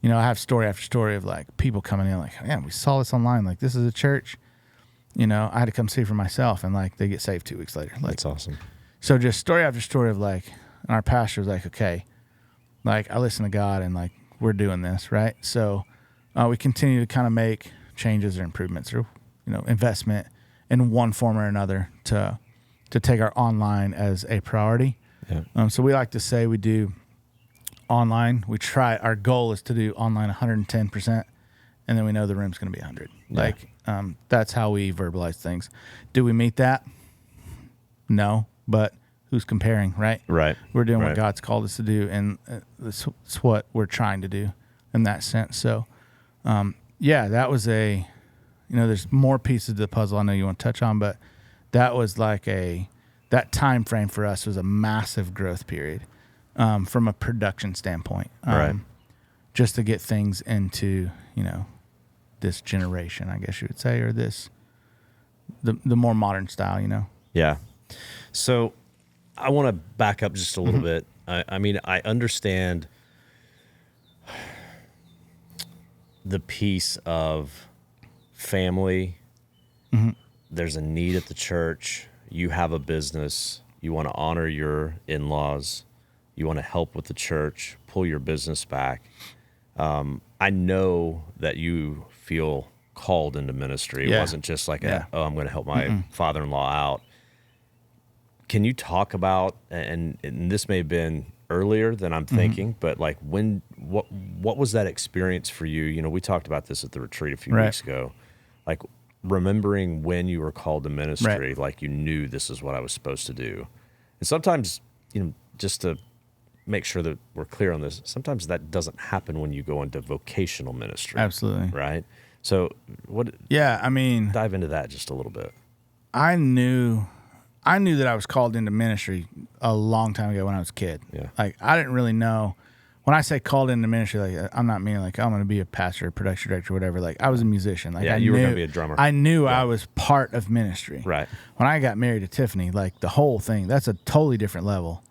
I have story after story of, like, people coming in, like, man, we saw this online. Like, this is a church. I had to come see for myself, and, like, they get saved 2 weeks later. Like, that's awesome. So just story after story of, like, and our pastor was like, okay, like, I listen to God, and, like, we're doing this, right? So we continue to kind of make changes or improvements or, investment in one form or another to take our online as a priority. Yeah. So we like to say we do online. Our goal is to do online 110%, and then we know the room's going to be 100. Yeah. Like, that's how we verbalize things. Do we meet that? No, but who's comparing, right? Right. We're doing what God's called us to do, and that's what we're trying to do in that sense. So, that was there's more pieces to the puzzle I know you want to touch on, but that was like that time frame for us was a massive growth period from a production standpoint. Right. Just to get things into, this generation, I guess you would say, or the more modern style, Yeah. So I want to back up just a little bit. I understand the piece of family there's a need at the church. You have a business. You want to honor your in-laws. You want to help with the church, pull your business back. I know that you feel called into ministry. It wasn't just like, I'm going to help my father-in-law out. Can you talk about, and this may have been earlier than I'm thinking, but like what was that experience for you? You know, we talked about this at the retreat a few weeks ago. Like remembering when you were called to ministry, like you knew this is what I was supposed to do. And sometimes, you know, just to make sure that we're clear on this, sometimes that doesn't happen when you go into vocational ministry. Absolutely. Right? So I mean, dive into that just a little bit. I knew that I was called into ministry a long time ago when I was a kid. Yeah. Like, I didn't really know. When I say called into ministry, like, I'm not meaning like I'm going to be a pastor, production director, whatever. Like, I was a musician. Like, you were going to be a drummer. I knew I was part of ministry. Right. When I got married to Tiffany, like, the whole thing, that's a totally different level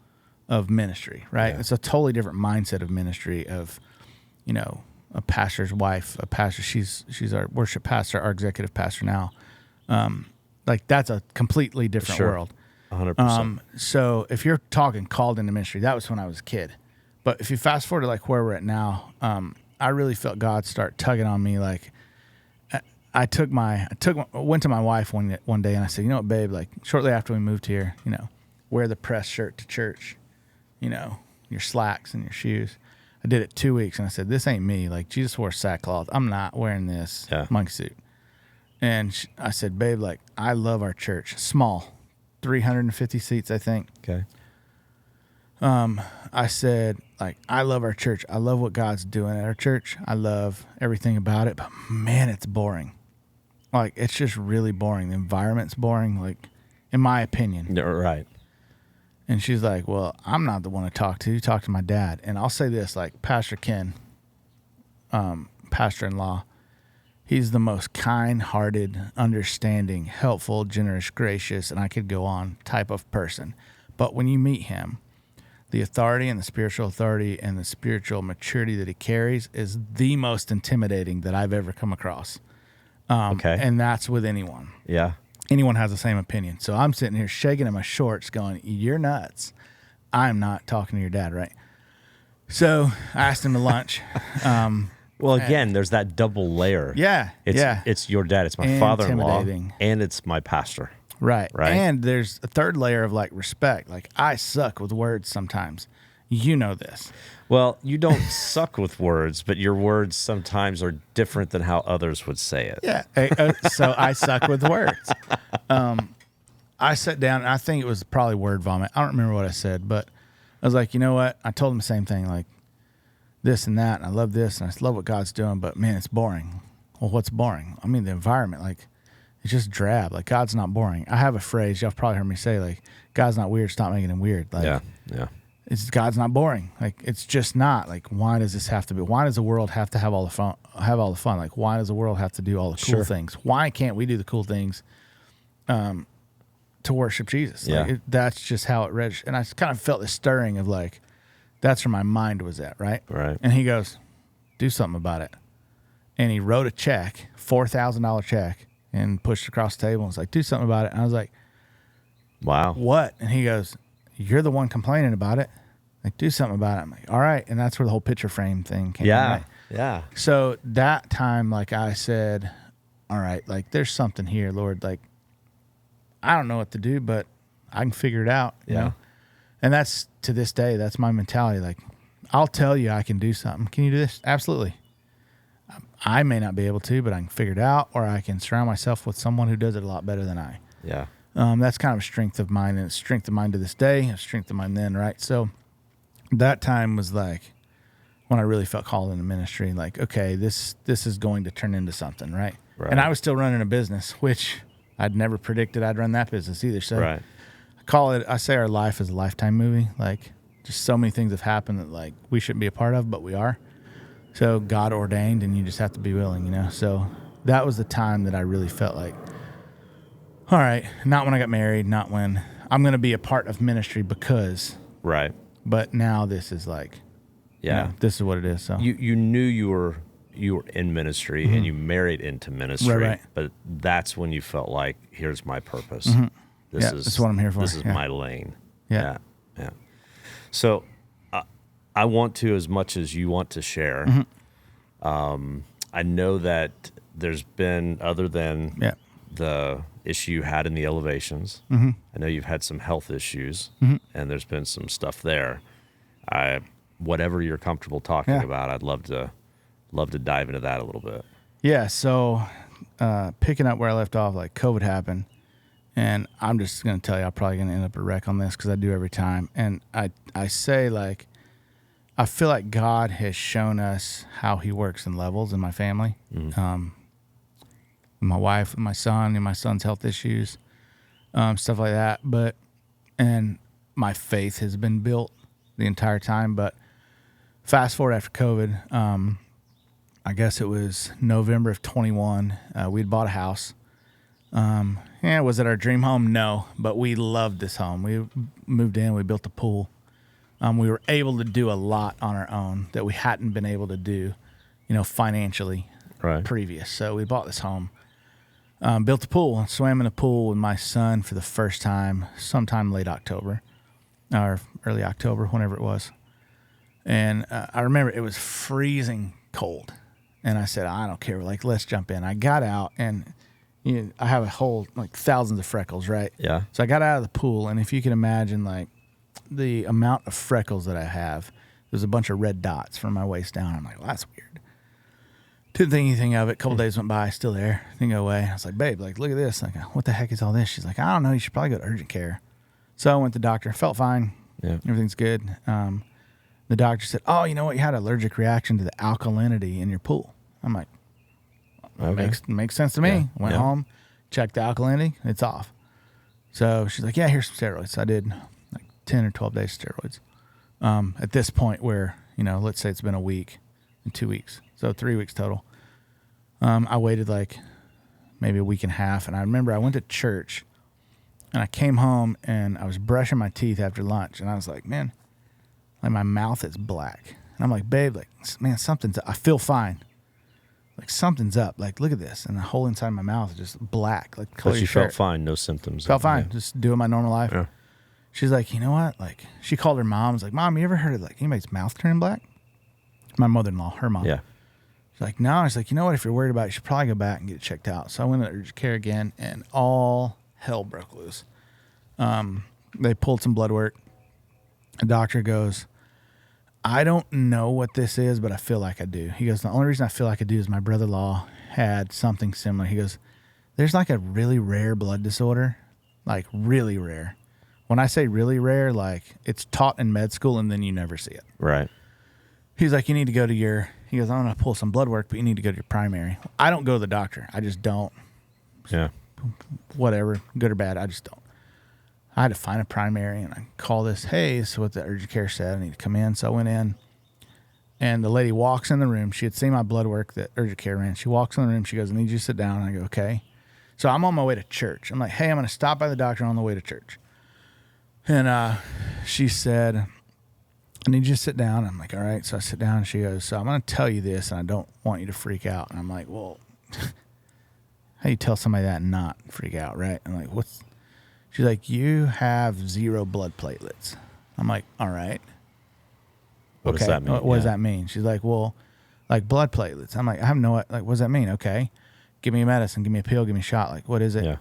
of ministry, right? Yeah. It's a totally different mindset of ministry of, you know, a pastor's wife, a pastor. She's our worship pastor, our executive pastor now. Like, that's a completely different world. 100%. So if you're talking called into ministry, that was when I was a kid. But if you fast forward to like where we're at now, I really felt God start tugging on me. Like, I went to my wife one day and I said, you know what, babe, like shortly after we moved here, you know, wear the press shirt to church, you know, your slacks and your shoes. I did it 2 weeks and I said, this ain't me. Like, Jesus wore sackcloth. I'm not wearing this monkey suit. And I said, babe, like, I love our church. Small, 350 seats, I think. Okay. I said, like, I love our church. I love what God's doing at our church. I love everything about it. But, man, it's boring. Like, it's just really boring. The environment's boring, like, in my opinion. Right. And she's like, well, I'm not the one to talk to. You talk to my dad. And I'll say this, like, Pastor Ken, pastor-in-law, he's the most kind-hearted, understanding, helpful, generous, gracious, and I could go on type of person. But when you meet him, the authority and the spiritual authority and the spiritual maturity that he carries is the most intimidating that I've ever come across. Okay. And that's with anyone. Yeah. Anyone has the same opinion. So I'm sitting here shaking in my shorts going, you're nuts. I'm not talking to your dad, right? So I asked him to lunch. Well, again, there's that double layer. Yeah. It's your dad. It's my father-in-law. Intimidating. And it's my pastor. Right. Right. And there's a third layer of like respect. Like, I suck with words sometimes. You know this. Well, you don't suck with words, but your words sometimes are different than how others would say it. Yeah. So I suck with words. I sat down and I think it was probably word vomit. I don't remember what I said, but I was like, you know what? I told him the same thing, like this and that. And I love this and I love what God's doing, but man, it's boring. Well, what's boring? I mean, the environment, like, it's just drab. Like, God's not boring. I have a phrase y'all probably heard me say, like, God's not weird. Stop making him weird. Like, yeah. God's not boring. Like, it's just not. Like, why does this have to be? Why does the world have to have all the fun? Like, why does the world have to do all the cool things? Why can't we do the cool things to worship Jesus? Yeah. Like, that's just how it registers. And I kind of felt this stirring of like, that's where my mind was at, right? Right. And he goes, do something about it. And he wrote a check, $4,000 check, and pushed it across the table and was like, do something about it. And I was like, wow. What? And he goes, you're the one complaining about it. Like, do something about it. I'm like, all right. And that's where the whole picture frame thing came in. Right? Yeah. So that time, like, I said, all right, like, there's something here, Lord. Like, I don't know what to do, but I can figure it out, you know? And that's, to this day, that's my mentality. Like, I'll tell you I can do something. Can you do this? Absolutely. I may not be able to, but I can figure it out, or I can surround myself with someone who does it a lot better than I. Yeah. That's kind of a strength of mine, and it's a strength of mine to this day, a strength of mine then, right? So that time was like when I really felt called into ministry, like, okay, this is going to turn into something, right? And I was still running a business, which I'd never predicted I'd run that business either. So I say our life is a Lifetime movie. Like, just so many things have happened that, like, we shouldn't be a part of, but we are. So God ordained, and you just have to be willing, you know? So that was the time that I really felt like, all right, not when I got married, not when I'm going to be a part of ministry because. Right. But now this is like, you know, this is what it is. So you knew you were you were in ministry and you married into ministry, Right. but that's when you felt like, here's my purpose. That's what I'm here for. This is Yeah. my lane. Yeah. Yeah. So I want to, as much as you want to share, I know that there's been, other than the issue you had in the elevations, I know you've had some health issues, and there's been some stuff there. Whatever you're comfortable talking about, I'd love to dive into that a little bit. Yeah. So picking up where I left off, like COVID happened, and I'm just going to tell you, I'm probably going to end up a wreck on this because I do every time. And I say, like, I feel like God has shown us how he works in levels in my family. My wife, my son, and my son's health issues, stuff like that. And my faith has been built the entire time. But fast forward after COVID, I guess it was November of 21. We'd bought a house. Was it our dream home? No, but we loved this home. We moved in, we built a pool. We were able to do a lot on our own that we hadn't been able to do, financially previous. So we bought this home, built a pool, swam in a pool with my son for the first time, sometime late October or early October, whenever it was. And I remember it was freezing cold. And I said, I don't care. Like, let's jump in. I got out, and I have a whole, like, thousands of freckles, right? Yeah. So I got out of the pool, and if you can imagine, like, the amount of freckles that I have, there's a bunch of red dots from my waist down. I'm like, well, that's weird. Didn't think anything of it. A couple days went by, still there. Didn't go away. I was like, babe, like, look at this. Like, what the heck is all this? She's like, I don't know. You should probably go to urgent care. So I went to the doctor. Felt fine. Yeah. Everything's good. The doctor said, oh, you know what? You had an allergic reaction to the alkalinity in your pool. I'm like, Okay. makes sense to me. Yeah. Went home, checked the alkalinity. It's off. So she's like, yeah, here's some steroids. I did like 10 or 12 days of steroids. At this point where, let's say it's been a week and 2 weeks. So 3 weeks total. I waited like maybe a week and a half. And I remember I went to church and I came home and I was brushing my teeth after lunch. And I was like, man, like my mouth is black. And I'm like, babe, like, man, I feel fine. Like something's up. Like, look at this. And the whole inside of my mouth is just black. Like, But you felt fine, no symptoms. Felt fine. Just doing my normal life. Yeah. She's like, you know what? Like, she called her mom. Was like, Mom, you ever heard of like anybody's mouth turning black? My mother-in-law, her mom. Yeah. She's like, no. I was like, you know what? If you're worried about it, you should probably go back and get it checked out. So I went to urgent care again, and all hell broke loose. They pulled some blood work. The doctor goes, I don't know what this is, but I feel like I do. He goes, the only reason I feel like I do is my brother-in-law had something similar. He goes, there's like a really rare blood disorder, like really rare. When I say really rare, like it's taught in med school and then you never see it. Right. He's like, you need to go to he goes, I'm going to pull some blood work, but you need to go to your primary. I don't go to the doctor. I just don't. Yeah. Whatever, good or bad, I just don't. I had to find a primary, and I call this, hey, this is what the urgent care said. I need to come in. So I went in, and the lady walks in the room. She had seen my blood work that urgent care ran. She walks in the room. She goes, I need you to sit down. And I go, okay. So I'm on my way to church. I'm like, hey, I'm going to stop by the doctor on the way to church. And she said, I need you to sit down. I'm like, all right. So I sit down, and she goes, so I'm going to tell you this, and I don't want you to freak out. And I'm like, well, how do you tell somebody that and not freak out, right? I'm like, she's like, you have 0 blood platelets. I'm like, all right. What does that mean? What does that mean? She's like, well, like blood platelets. I'm like, I have no, like, what does that mean? Okay. Give me a medicine, give me a pill, give me a shot. Like, what is it? Yeah.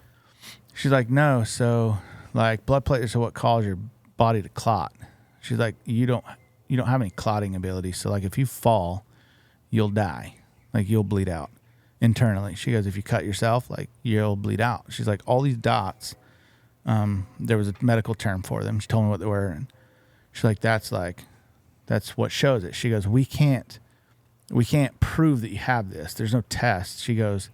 She's like, no. So like blood platelets are what cause your body to clot. She's like, you don't have any clotting ability. So like if you fall, you'll die. Like you'll bleed out internally. She goes, if you cut yourself, like you'll bleed out. She's like, all these dots, there was a medical term for them. She told me what they were. And she's like, that's what shows it. She goes, we can't prove that you have this. There's no test. She goes,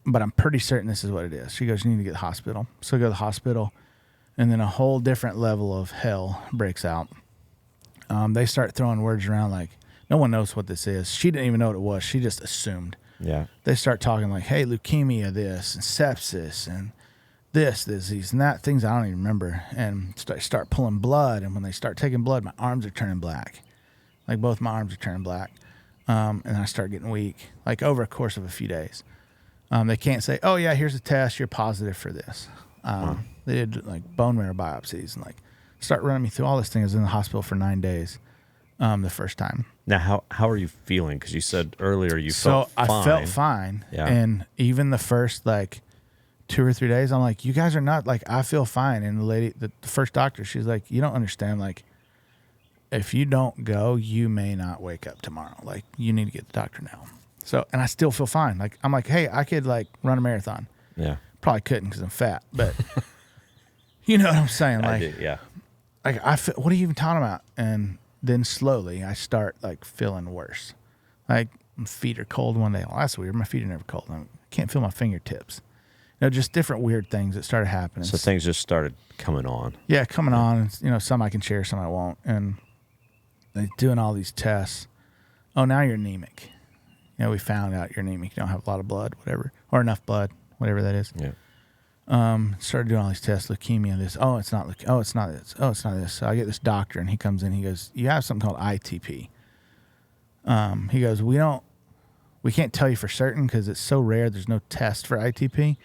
but I'm pretty certain this is what it is. She goes, you need to get to the hospital. So I go to the hospital, and then a whole different level of hell breaks out. They start throwing words around like, no one knows what this is. She didn't even know what it was. She just assumed. Yeah. They start talking like, hey, leukemia, this, and sepsis, and this disease, and that, things I don't even remember. And start pulling blood, and when they start taking blood, my arms are turning black. Like both my arms are turning black. And I start getting weak, like over a course of a few days. They can't say, oh yeah, here's a test, you're positive for this. They did like bone marrow biopsies and like start running me through all this thing. I was in the hospital for 9 days the first time. Now, how are you feeling? Because you said earlier you felt fine. I felt fine. Yeah. And even the first like 2 or 3 days, I'm like, you guys are not, like, I feel fine. And the lady, the first doctor, she's like, you don't understand. Like, if you don't go, you may not wake up tomorrow. Like, you need to get the doctor now. So, and I still feel fine. Like, I'm like, hey, I could like run a marathon. Yeah. Probably couldn't because I'm fat, but you know what I'm saying? Like, yeah. Like, I feel, what are you even talking about? And then slowly I start like feeling worse. Like, my feet are cold one day. Well, that's weird. My feet are never cold. I can't feel my fingertips. You know, just different weird things that started happening. So things just started coming on. Yeah, coming on. And, you know, some I can share, some I won't. And they're doing all these tests. Oh, now you're anemic. You know, we found out you're anemic. You don't have a lot of blood, whatever, or enough blood, whatever that is. Yeah. Started doing all these tests, leukemia, this. Oh, it's not. Oh, it's not this. Oh, it's not this. So I get this doctor, and he comes in. He goes, "You have something called ITP." He goes, "We can't tell you for certain because it's so rare. There's no test for ITP,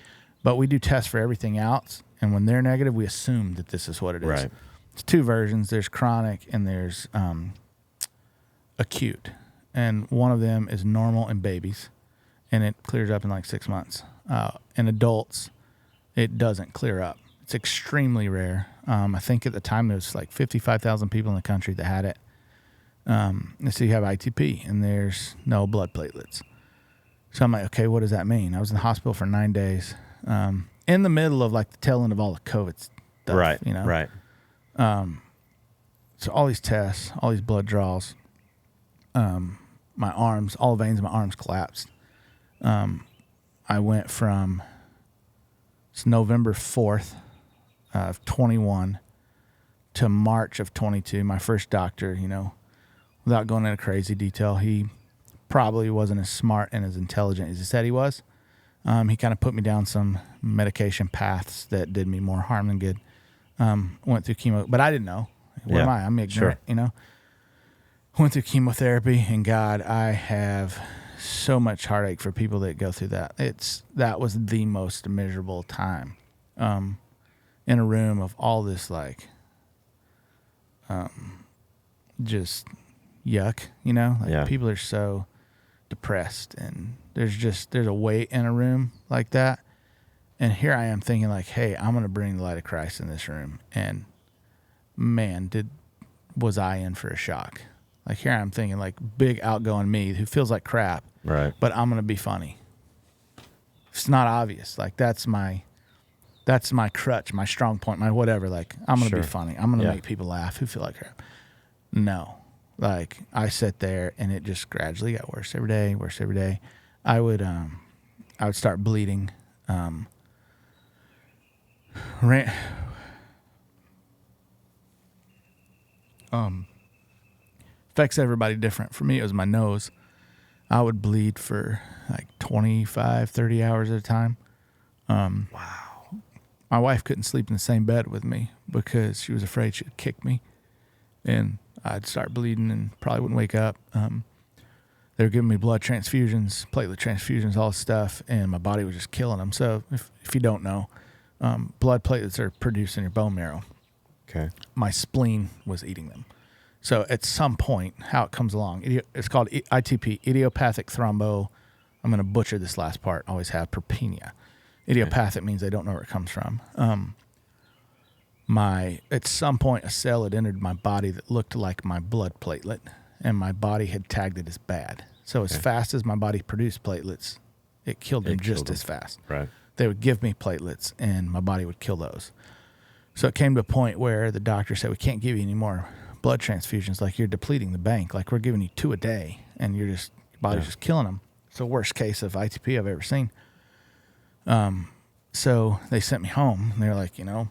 but we do tests for everything else. And when they're negative, we assume that this is what it is." Right. It's 2 versions. There's chronic and there's acute, and one of them is normal in babies, and it clears up in like 6 months. In adults, it doesn't clear up. It's extremely rare. I think at the time there was like 55,000 people in the country that had it. So you have ITP, and there's no blood platelets. So I'm like, okay, what does that mean? I was in the hospital for 9 days, in the middle of like the tail end of all the COVID stuff. Right. You know? Right. So all these tests, all these blood draws, my arms, all the veins in my arms collapsed. I went from November 4th of 21 to March of 22. My first doctor, you know, without going into crazy detail, he probably wasn't as smart and as intelligent as he said he was. He kind of put me down some medication paths that did me more harm than good. Went through chemo, but I didn't know. What am I? I'm ignorant, you know. Went through chemotherapy, and God, I have so much heartache for people that go through that. That was the most miserable time. In a room of all this like just yuck, you know? Like people are so depressed, and there's a weight in a room like that. And here I am thinking like, hey, I'm going to bring the light of Christ in this room. And man, was I in for a shock. Like, here I'm thinking like big outgoing me who feels like crap, right? But I'm going to be funny. It's not obvious. Like, that's my crutch, my strong point, my whatever. Like, I'm going to be funny. I'm going to make people laugh who feel like crap. No. Like, I sat there, and it just gradually got worse every day. I would start bleeding. Affects everybody different. For me, it was my nose. I would bleed for like 25, 30 hours at a time. Wow. My wife couldn't sleep in the same bed with me because she was afraid she'd kick me, and I'd start bleeding and probably wouldn't wake up. They were giving me blood transfusions, platelet transfusions, all this stuff, and my body was just killing them. So if you don't know, blood platelets are produced in your bone marrow. Okay. My spleen was eating them. So at some point, how it comes along, it's called ITP, idiopathic thrombo. I'm going to butcher this last part. Always have propenia. Idiopathic means I don't know where it comes from. At some point, a cell had entered my body that looked like my blood platelet, and my body had tagged it as bad. So as fast as my body produced platelets, it killed them just as fast. Right. They would give me platelets, and my body would kill those. So it came to a point where the doctor said, we can't give you any more blood transfusions. Like, you're depleting the bank. Like, we're giving you 2 a day, and your body's just killing them. It's the worst case of ITP I've ever seen. So they sent me home, and they were like, you know,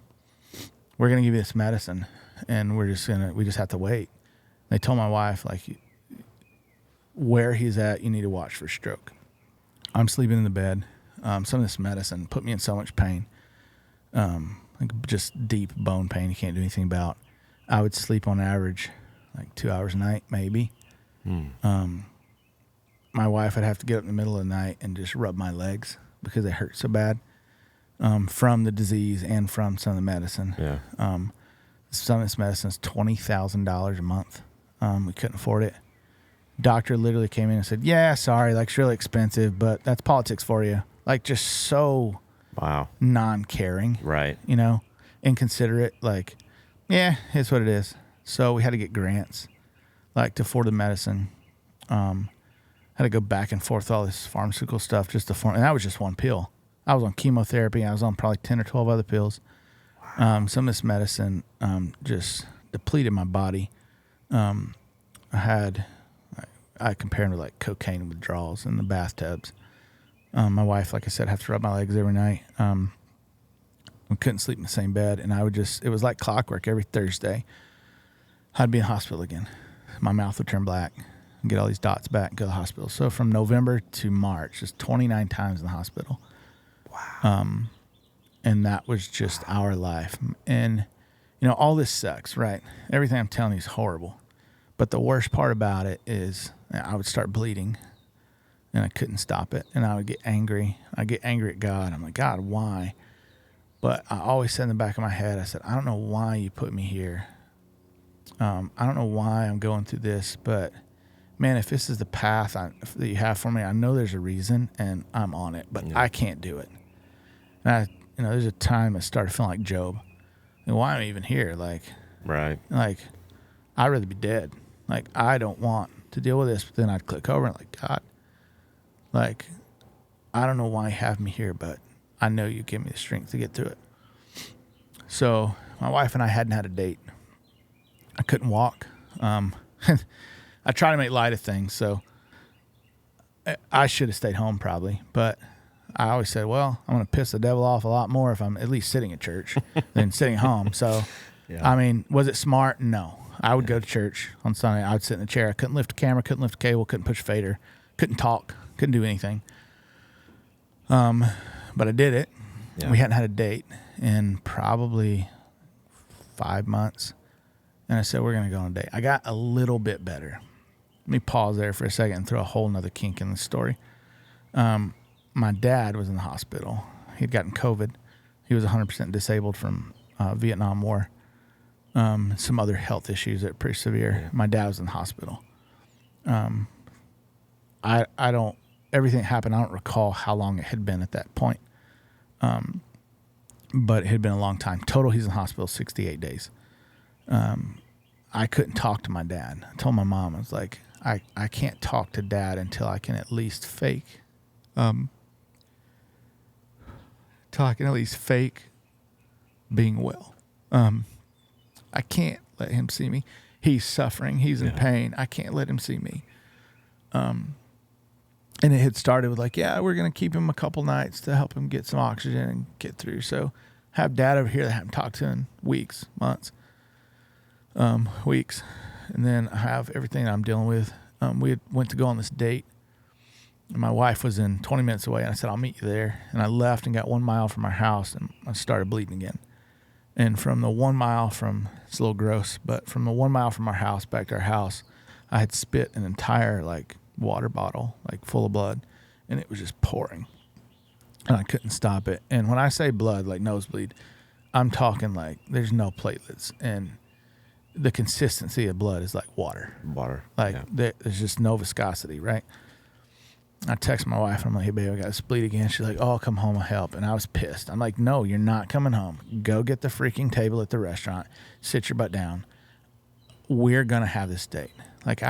we're going to give you this medicine, and we just have to wait. They told my wife, like, where he's at, you need to watch for stroke. I'm sleeping in the bed. Some of this medicine put me in so much pain. Like, just deep bone pain you can't do anything about. I would sleep on average like 2 hours a night, maybe. my wife would have to get up in the middle of the night and just rub my legs because they hurt so bad from the disease and from some of the medicine. Yeah. Some of this medicine is $20,000 a month. We couldn't afford it. Doctor literally came in and said, yeah, sorry, like it's really expensive, but that's politics for you. Like just so Wow. non-caring, Right. you know, inconsiderate, like, yeah, it's what it is. So we had to get grants, like to afford the medicine. Had to go back and forth with all this pharmaceutical stuff just to form, and that was just one pill. I was on chemotherapy. I was on probably 10 or 12 other pills. Some of this medicine just depleted my body. I compared it to like cocaine withdrawals in the bathtubs. My wife, like I said, had to rub my legs every night. We couldn't sleep in the same bed, and it was like clockwork. Every Thursday, I'd be in the hospital again. My mouth would turn black and get all these dots back and go to the hospital. So from November to March, just 29 times in the hospital. Wow. And that was just our life. And, you know, all this sucks, right? Everything I'm telling you is horrible. But the worst part about it is I would start bleeding and I couldn't stop it. And I would get angry. I'd get angry at God. I'm like, God, why? But I always said in the back of my head, I said, I don't know why you put me here. I don't know why I'm going through this, but man, if this is the path that you have for me, I know there's a reason and I'm on it, but I can't do it. And there's a time I started feeling like Job. And why am I even here? Like, Right. I'd rather be dead. Like, I don't want to deal with this. But then I'd click over and like, God, like, I don't know why you have me here, but I know you give me the strength to get through it. So my wife and I hadn't had a date. I couldn't walk. I try to make light of things. So I should have stayed home probably, but I always said, well, I'm going to piss the devil off a lot more if I'm at least sitting at church than sitting home. So, I mean, was it smart? No. I would go to church on Sunday. I would sit in the chair. I couldn't lift a camera, couldn't lift a cable, couldn't push a fader, couldn't talk, couldn't do anything. But I did it. Yeah. We hadn't had a date in probably 5 months. And I said, we're going to go on a date. I got a little bit better. Let me pause there for a second and throw a whole nother kink in the story. My dad was in the hospital. He'd gotten COVID. He was 100% disabled from Vietnam War. Some other health issues that are pretty severe. Yeah. My dad was in the hospital. I don't, everything that happened, I don't recall how long it had been at that point. But it had been a long time. Total, he's in the hospital 68 days. I couldn't talk to my dad. I told my mom, I was like, I can't talk to Dad until I can at least fake, being well. I can't let him see me. He's suffering. He's in pain. I can't let him see me. And it had started with like, yeah, we're going to keep him a couple nights to help him get some oxygen and get through. So have Dad over here that I haven't talked to in weeks, months, weeks. And then I have everything I'm dealing with. We went to go on this date. And my wife was in 20 minutes away. And I said, I'll meet you there. And I left and got 1 mile from our house. And I started bleeding again. And from the 1 mile it's a little gross, but from the 1 mile from our house back to our house, I had spit an entire like water bottle, like full of blood. And it was just pouring. And I couldn't stop it. And when I say blood, like nosebleed, I'm talking like there's no platelets. And the consistency of blood is like water. Like there's just no viscosity, right? I text my wife and I'm like, hey, babe, I got this bleed again. She's like, oh, I'll come home and help. And I was pissed. I'm like, no, you're not coming home. Go get the freaking table at the restaurant. Sit your butt down. We're going to have this date. Like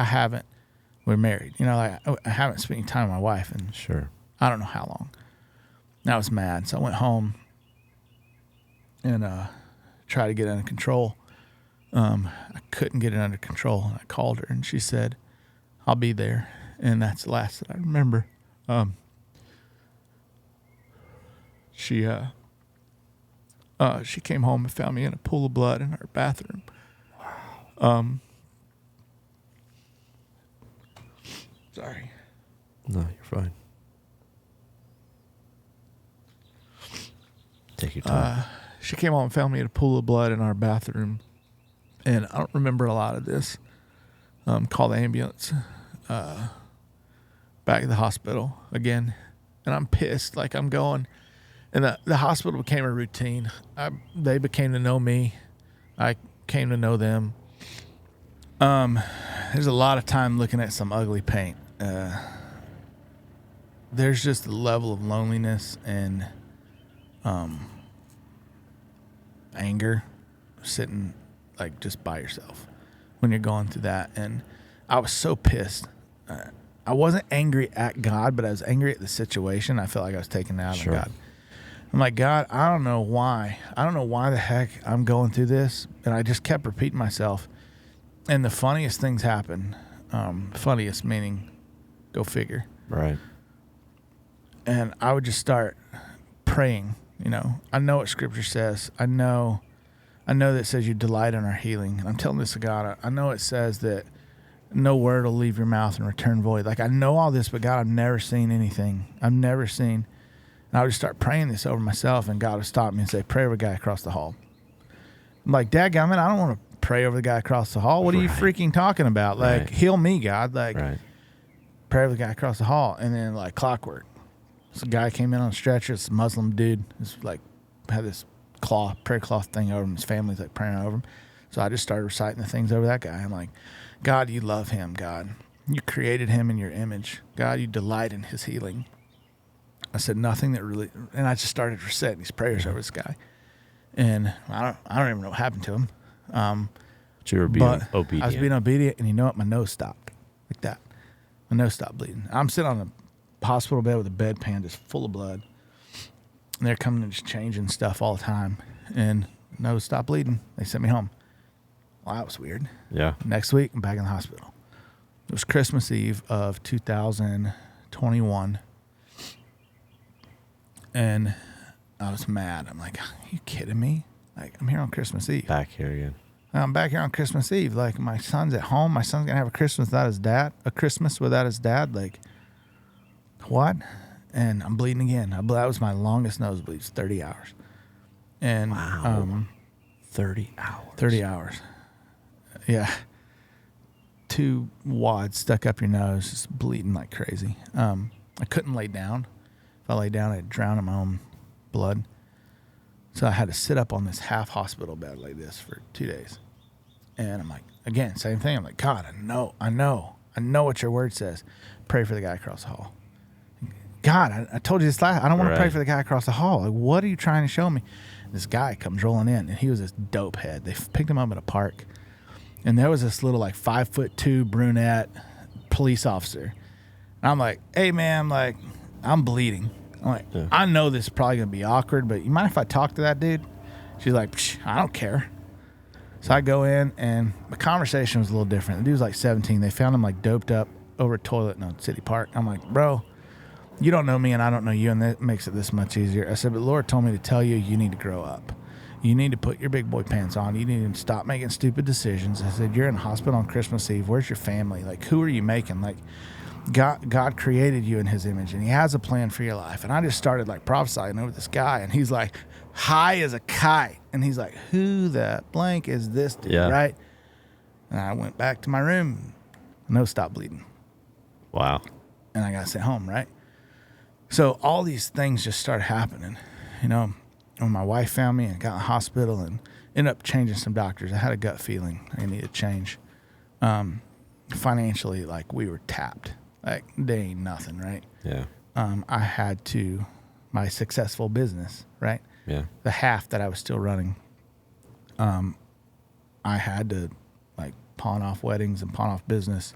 we're married. You know, like I haven't spent any time with my wife in I don't know how long. And I was mad. So I went home and tried to get it under control. I couldn't get it under control. And I called her and she said, I'll be there. And that's the last that I remember. She came home and found me in a pool of blood in our bathroom. Sorry. No, you're fine. Take your time. She came home and found me in a pool of blood in our bathroom. And I don't remember a lot of this. Called the ambulance. back at the hospital again, and I'm pissed. Like, I'm going, and the hospital became a routine. They became to know me. I came to know them. There's a lot of time looking at some ugly paint. There's just a level of loneliness and anger sitting like just by yourself when you're going through that. And I was so pissed. I wasn't angry at God, but I was angry at the situation. I felt like I was taken out of God. I'm like, God, I don't know why. I don't know why the heck I'm going through this. And I just kept repeating myself. And the funniest things happen. Funniest meaning, go figure. Right. And I would just start praying. You know, I know what Scripture says. I know that it says you delight in our healing. And I'm telling this to God. I know it says that no word will leave your mouth and return void. Like, I know all this, but God, I've never seen anything. I've never seen. And I would just start praying this over myself, and God would stop me and say, pray over the guy across the hall. I'm like, dadgummit, I don't want to pray over the guy across the hall. What are you freaking talking about? Like, heal me, God. Like, pray over the guy across the hall. And then, like clockwork, this guy came in on a stretcher. It's a Muslim dude. This like had this prayer cloth thing over him. His family's like praying over him. So I just started reciting the things over that guy. I'm like, God, you love him, God. You created him in your image. God, you delight in his healing. I said nothing that really, and I just started reciting these prayers over this guy. And I don't even know what happened to him. But you were being obedient. I was being obedient, and you know what? My nose stopped like that. My nose stopped bleeding. I'm sitting on a hospital bed with a bedpan just full of blood. And they're coming and just changing stuff all the time. And nose stopped bleeding. They sent me home. Well, that was weird. Yeah. Next week, I'm back in the hospital. It was Christmas Eve of 2021. And I was mad. I'm like, are you kidding me? Like, I'm here on Christmas Eve. Back here again. I'm back here on Christmas Eve. Like, my son's at home. My son's going to have a Christmas without his dad. Like, what? And I'm bleeding again. That was my longest nosebleeds, 30 hours. And wow. 30 hours. 30 hours. Yeah. 2 wads stuck up your nose, just bleeding like crazy. I couldn't lay down. If I lay down, I'd drown in my own blood. So I had to sit up on this half hospital bed like this for 2 days. And I'm like, again, same thing. I'm like, God, I know what your word says. Pray for the guy across the hall. God, I told you this last. I don't want to pray for the guy across the hall. Like, what are you trying to show me? This guy comes rolling in, and he was this dope head. They picked him up at a park, and there was this little like 5'2" brunette police officer. And I'm like, hey man, like, I'm bleeding. I'm like, I know this is probably gonna be awkward, but you mind if I talk to that dude? She's like, I don't care. So I go in, and the conversation was a little different. The dude was like 17. They found him like doped up over a toilet in a city park. I'm like, bro, you don't know me and I don't know you, and that makes it this much easier. I said, but the Lord told me to tell you, you need to grow up. You need to put your big boy pants on. You need to stop making stupid decisions. I said, you're in the hospital on Christmas Eve. Where's your family? Like, who are you making? Like, God created you in his image, and he has a plan for your life. And I just started like prophesying over this guy, and he's like high as a kite. And he's like, who the blank is this dude, right? And I went back to my room. Nose stopped bleeding. Wow. And I got sent home, right? So all these things just started happening. You know, when my wife found me and got in the hospital and ended up changing some doctors, I had a gut feeling I needed to change. Financially, like, we were tapped. Like, there ain't nothing, right? Yeah. I had to, my successful business, right? Yeah. The half that I was still running, I had to, like, pawn off weddings and pawn off business,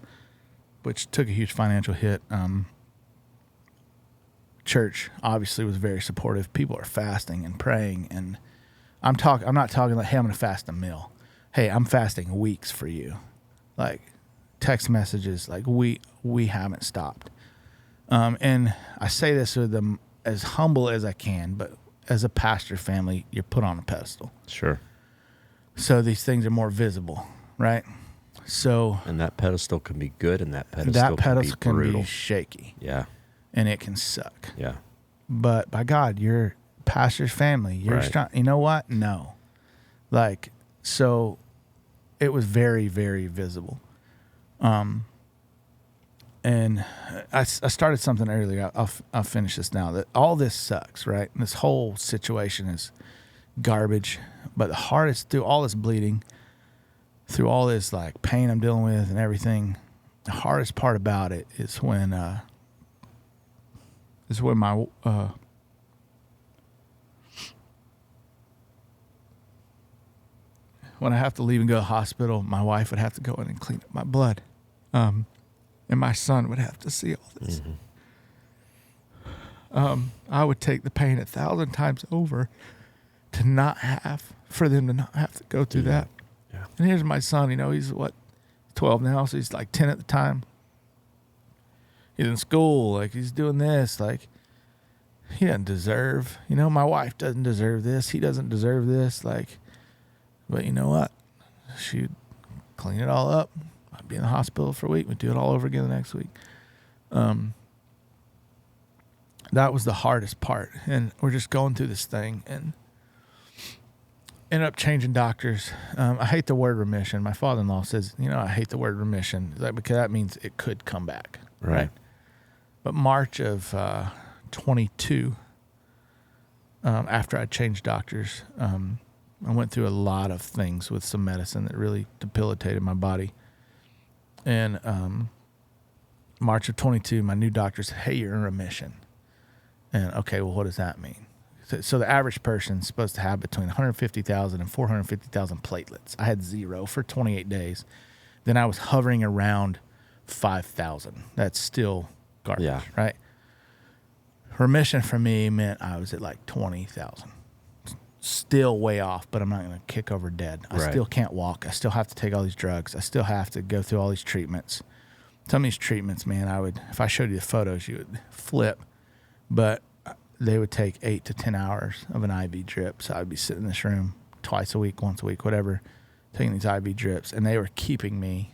which took a huge financial hit. Church obviously was very supportive. People are fasting and praying, and I'm not talking like, hey, I'm going to fast a meal. Hey, I'm fasting weeks for you. Like, text messages, like, we haven't stopped. And I say this with them as humble as I can, but as a pastor family, you're put on a pedestal. Sure. So these things are more visible, right? So, and that pedestal can be good, and that pedestal can be brutal. Shaky. Yeah. And it can suck. Yeah. But by God, you're pastor's family. You're strong. You know what? No. Like, so it was very, very visible. And I started something earlier. I'll finish this now. That all this sucks, right? And this whole situation is garbage. But the hardest through all this bleeding, through all this like pain I'm dealing with and everything, the hardest part about it is when my when I have to leave and go to the hospital, my wife would have to go in and clean up my blood. And my son would have to see all this. I would take the pain 1,000 times over for them to not have to go through that. Yeah. And here's my son, he's 12 now, so he's like 10 at the time. He's in school, like he's doing this, like he doesn't deserve, my wife doesn't deserve this. He doesn't deserve this, like, but you know what? She'd clean it all up. I'd be in the hospital for a week. We'd do it all over again the next week. That was the hardest part. And we're just going through this thing and ended up changing doctors. I hate the word remission. My father-in-law says, I hate the word remission because that means it could come back. Right. But March of 22, after I changed doctors, I went through a lot of things with some medicine that really debilitated my body. And March of 22, my new doctor said, hey, you're in remission. And okay, well, what does that mean? So the average person is supposed to have between 150,000 and 450,000 platelets. I had 0 for 28 days. Then I was hovering around 5,000. That's still garbage, right? Remission for me meant I was at like 20,000. Still way off, but I'm not going to kick over dead. I still can't walk. I still have to take all these drugs. I still have to go through all these treatments. Some of these treatments, man, if I showed you the photos, you would flip. But they would take 8 to 10 hours of an IV drip. So I'd be sitting in this room twice a week, once a week, whatever, taking these IV drips. And they were keeping me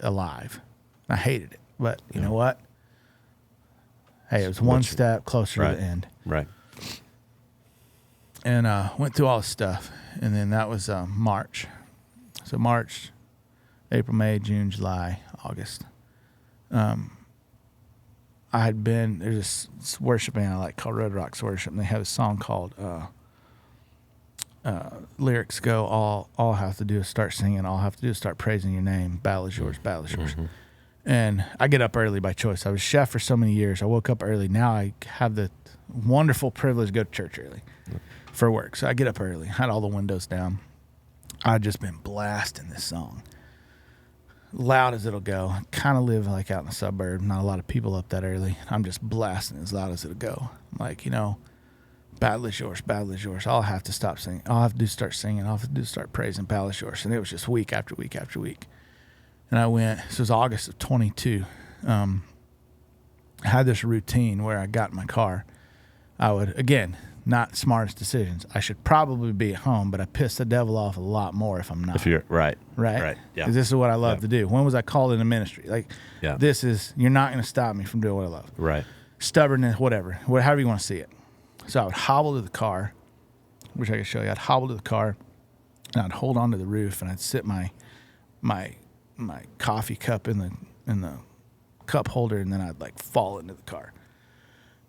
alive. I hated it. But you know what? Hey, it was one step closer to the end. Right. And went through all this stuff. And then that was March. So March, April, May, June, July, August. There's this worship band I like called Red Rocks Worship, and they have a song called lyrics go, all I have to do is start singing, all I have to do is start praising your name, battle is yours, battle is yours. And I get up early by choice. I was chef for so many years. I woke up early. Now I have the wonderful privilege to go to church early for work. So I get up early, had all the windows down. I'd just been blasting this song. Loud as it'll go. I kind of live like out in the suburb. Not a lot of people up that early. I'm just blasting as loud as it'll go. I'm like, battle is yours, battle is yours. All I have to stop singing. All I have to do is start singing. All I have to do is start praising, battle is yours. And it was just week after week after week. And I went, this was August of 22. I had this routine where I got in my car. I would, again, not smartest decisions. I should probably be at home, but I piss the devil off a lot more if I'm not. If you're right. Yeah. Yeah. This is what I love to do. When was I called into ministry? Like, you're not going to stop me from doing what I love. Right. Stubbornness, whatever you want to see it. So I would hobble to the car, which I could show you. I'd hobble to the car, and I'd hold onto the roof, and I'd sit my coffee cup in the cup holder, and then I'd like fall into the car.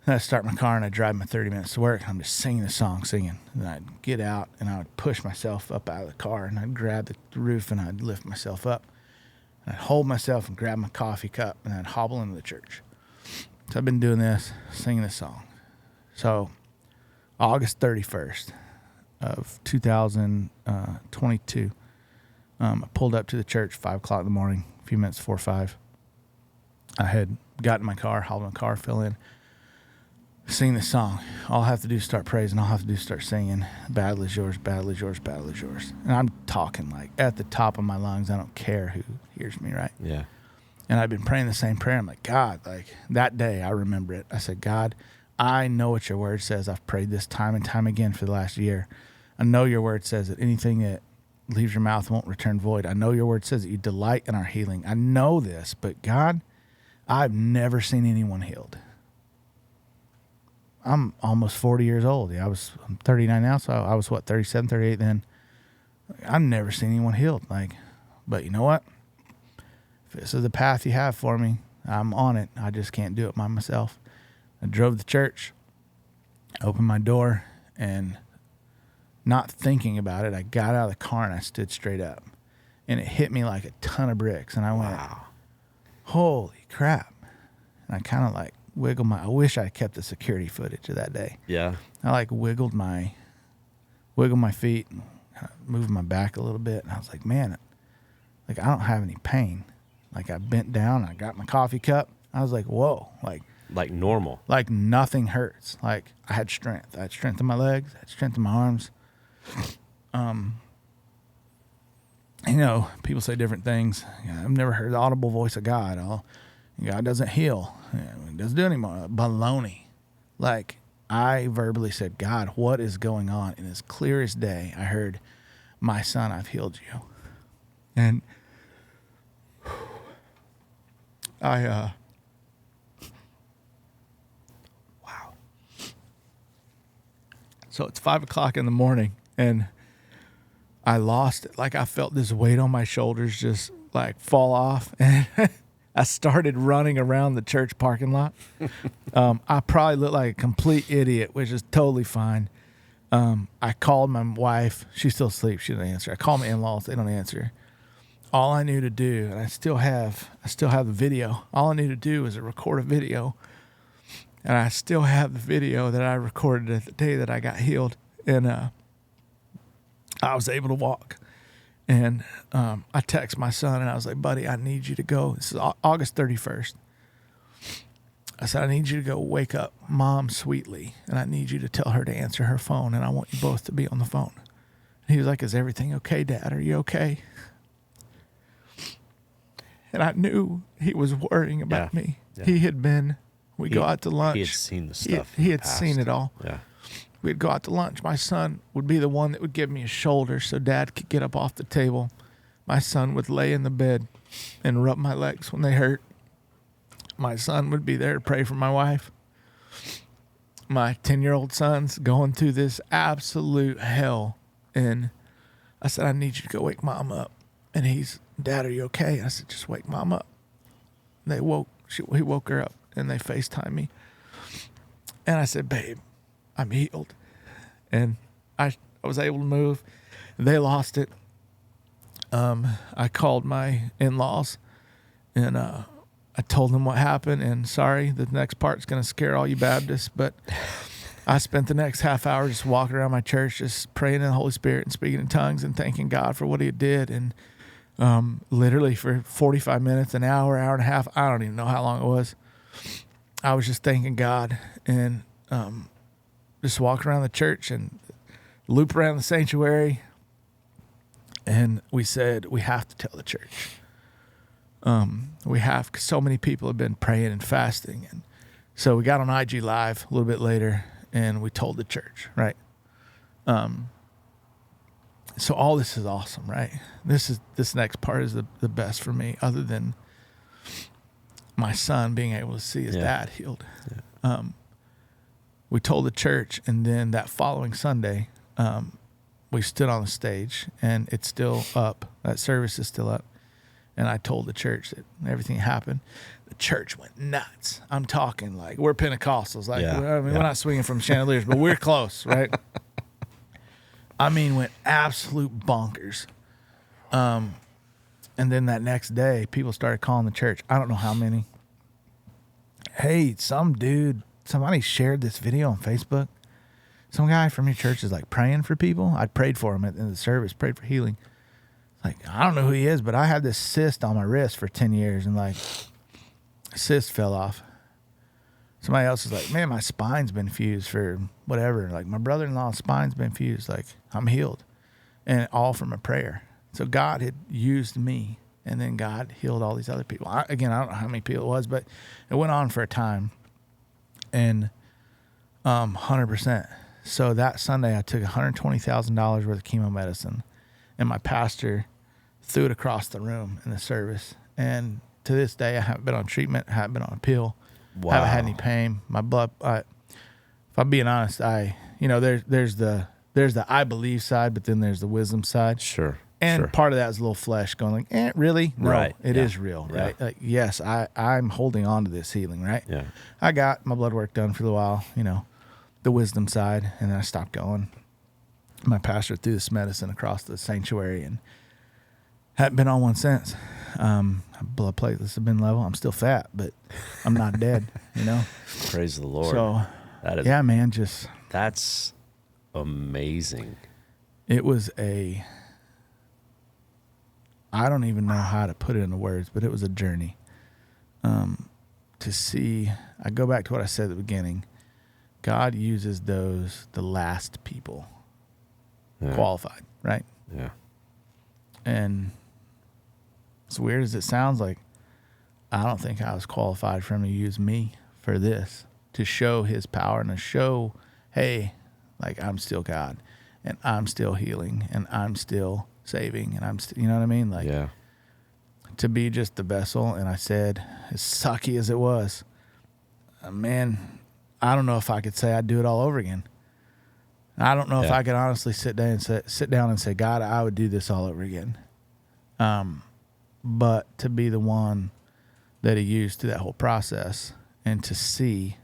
And I'd start my car and I'd drive my 30 minutes to work. And I'm just singing the song, singing. And then I'd get out and I would push myself up out of the car and I'd grab the roof and I'd lift myself up. And I'd hold myself and grab my coffee cup and I'd hobble into the church. So I've been doing this, singing this song. So August 31st of 2022, I pulled up to the church 5 o'clock in the morning, a few minutes before 5. I had gotten in my car, hobbled in my car, fell in. Sing this song. All I have to do is start praising. All I have to do is start singing. Battle is yours, battle is yours, battle is yours. And I'm talking like at the top of my lungs. I don't care who hears me, right? Yeah. And I've been praying the same prayer. I'm like, God, like that day, I remember it. I said, God, I know what your word says. I've prayed this time and time again for the last year. I know your word says that anything that leaves your mouth won't return void. I know your word says that you delight in our healing. I know this, but God, I've never seen anyone healed. I'm almost 40 years old. I'm 39 now, so I was 37, 38 then. I've never seen anyone healed. But you know what? If this is the path you have for me, I'm on it. I just can't do it by myself. I drove to church, opened my door, and not thinking about it, I got out of the car and I stood straight up. And it hit me like a ton of bricks. And I went, holy crap. And I kind of like wiggled I wish I kept the security footage of that day. Yeah. I like wiggled my feet, and moved my back a little bit. And I was like, man, like I don't have any pain. Like I bent down, I got my coffee cup. I was like, whoa, like normal. Like nothing hurts. Like I had strength. I had strength in my legs. I had strength in my arms. You know, people say different things. I've never heard the audible voice of God. God doesn't heal. He doesn't do anymore. Baloney. Like I verbally said, God, what is going on? And as clear as day, I heard, my son, I've healed you. And wow. So it's 5:00 in the morning and I lost it. Like I felt this weight on my shoulders just like fall off. And I started running around the church parking lot. I probably looked like a complete idiot, which is totally fine. I called my wife. She still sleeps. She didn't answer. I called my in-laws. They don't answer. All I knew to do, and I still have the video. All I knew to do was record a video. And I still have the video that I recorded at the day that I got healed. And I was able to walk. And I text my son and I was like, buddy, I need you to go. This is August 31st. I said, I need you to go wake up Mom sweetly. And I need you to tell her to answer her phone. And I want you both to be on the phone. And he was like, is everything okay, Dad? Are you okay? And I knew he was worrying about me. Yeah. He had been, go out to lunch. He had seen the stuff. He had seen it all. Yeah. We'd go out to lunch. My son would be the one that would give me a shoulder so Dad could get up off the table. My son would lay in the bed and rub my legs when they hurt. My son would be there to pray for my wife. My 10-year-old son's going through this absolute hell. And I said, I need you to go wake Mom up. And he's, Dad, are you okay? I said, just wake Mom up. He woke her up and they FaceTimed me. And I said, babe, I'm healed. And I was able to move. They lost it. I called my in-laws and I told them what happened. And sorry, the next part's going to scare all you Baptists, but I spent the next half hour just walking around my church, just praying in the Holy Spirit and speaking in tongues and thanking God for what he did. And literally for 45 minutes, an hour, hour and a half, I don't even know how long it was. I was just thanking God and just walking around the church and loop around the sanctuary. And we said, we have to tell the church. We have, because so many people have been praying and fasting. And so we got on IG Live a little bit later and we told the church, right? So all this is awesome, right? This next part is the best for me, other than my son being able to see his dad healed. Yeah. We told the church, and then that following Sunday, we stood on the stage, and it's still up. That service is still up. And I told the church that everything happened. The church went nuts. I'm talking like we're Pentecostals. Like we're not swinging from chandeliers, but we're close, right? I mean, went absolute bonkers. And then that next day, people started calling the church. I don't know how many. Hey, somebody shared this video on Facebook. Some guy from your church is like praying for people. I prayed for him at the end of the service, prayed for healing. Like, I don't know who he is, but I had this cyst on my wrist for 10 years and like cyst fell off. Somebody else is like, man, my spine's been fused for whatever. Like my brother-in-law's spine's been fused. Like I'm healed. And all from a prayer. So God had used me, and then God healed all these other people. I don't know how many people it was, but it went on for a time. And 100%. So that Sunday I took $120,000 worth of chemo medicine, and my pastor threw it across the room in the service. And to this day, I haven't been on treatment, haven't been on a pill, haven't had any pain. My blood, if I'm being honest, there's the I believe side, but then there's the wisdom side. Sure. And Sure. part of that is a little flesh going like, really? No, Right. it Yeah. is real, right? Yeah. Like, yes, I'm holding on to this healing, right? Yeah. I got my blood work done for a little while, the wisdom side, and then I stopped going. My pastor threw this medicine across the sanctuary and haven't been on one since. Blood platelets have been level. I'm still fat, but I'm not dead, Praise the Lord. So, that is, yeah, man, that's amazing. it was I don't even know how to put it into words, but it was a journey. To see, I go back to what I said at the beginning. God uses the last people qualified, right? Yeah. And as weird as it sounds, like, I don't think I was qualified for him to use me for this, to show his power and to show, hey, like, I'm still God and I'm still healing and I'm still saving and I'm still, you know what I mean? Like, Yeah. to be just the vessel. And I said, as sucky as it was, man, I don't know if I could say I'd do it all over again. I don't know if I could honestly sit down and say, God, I would do this all over again. But to be the one that he used through that whole process and to see,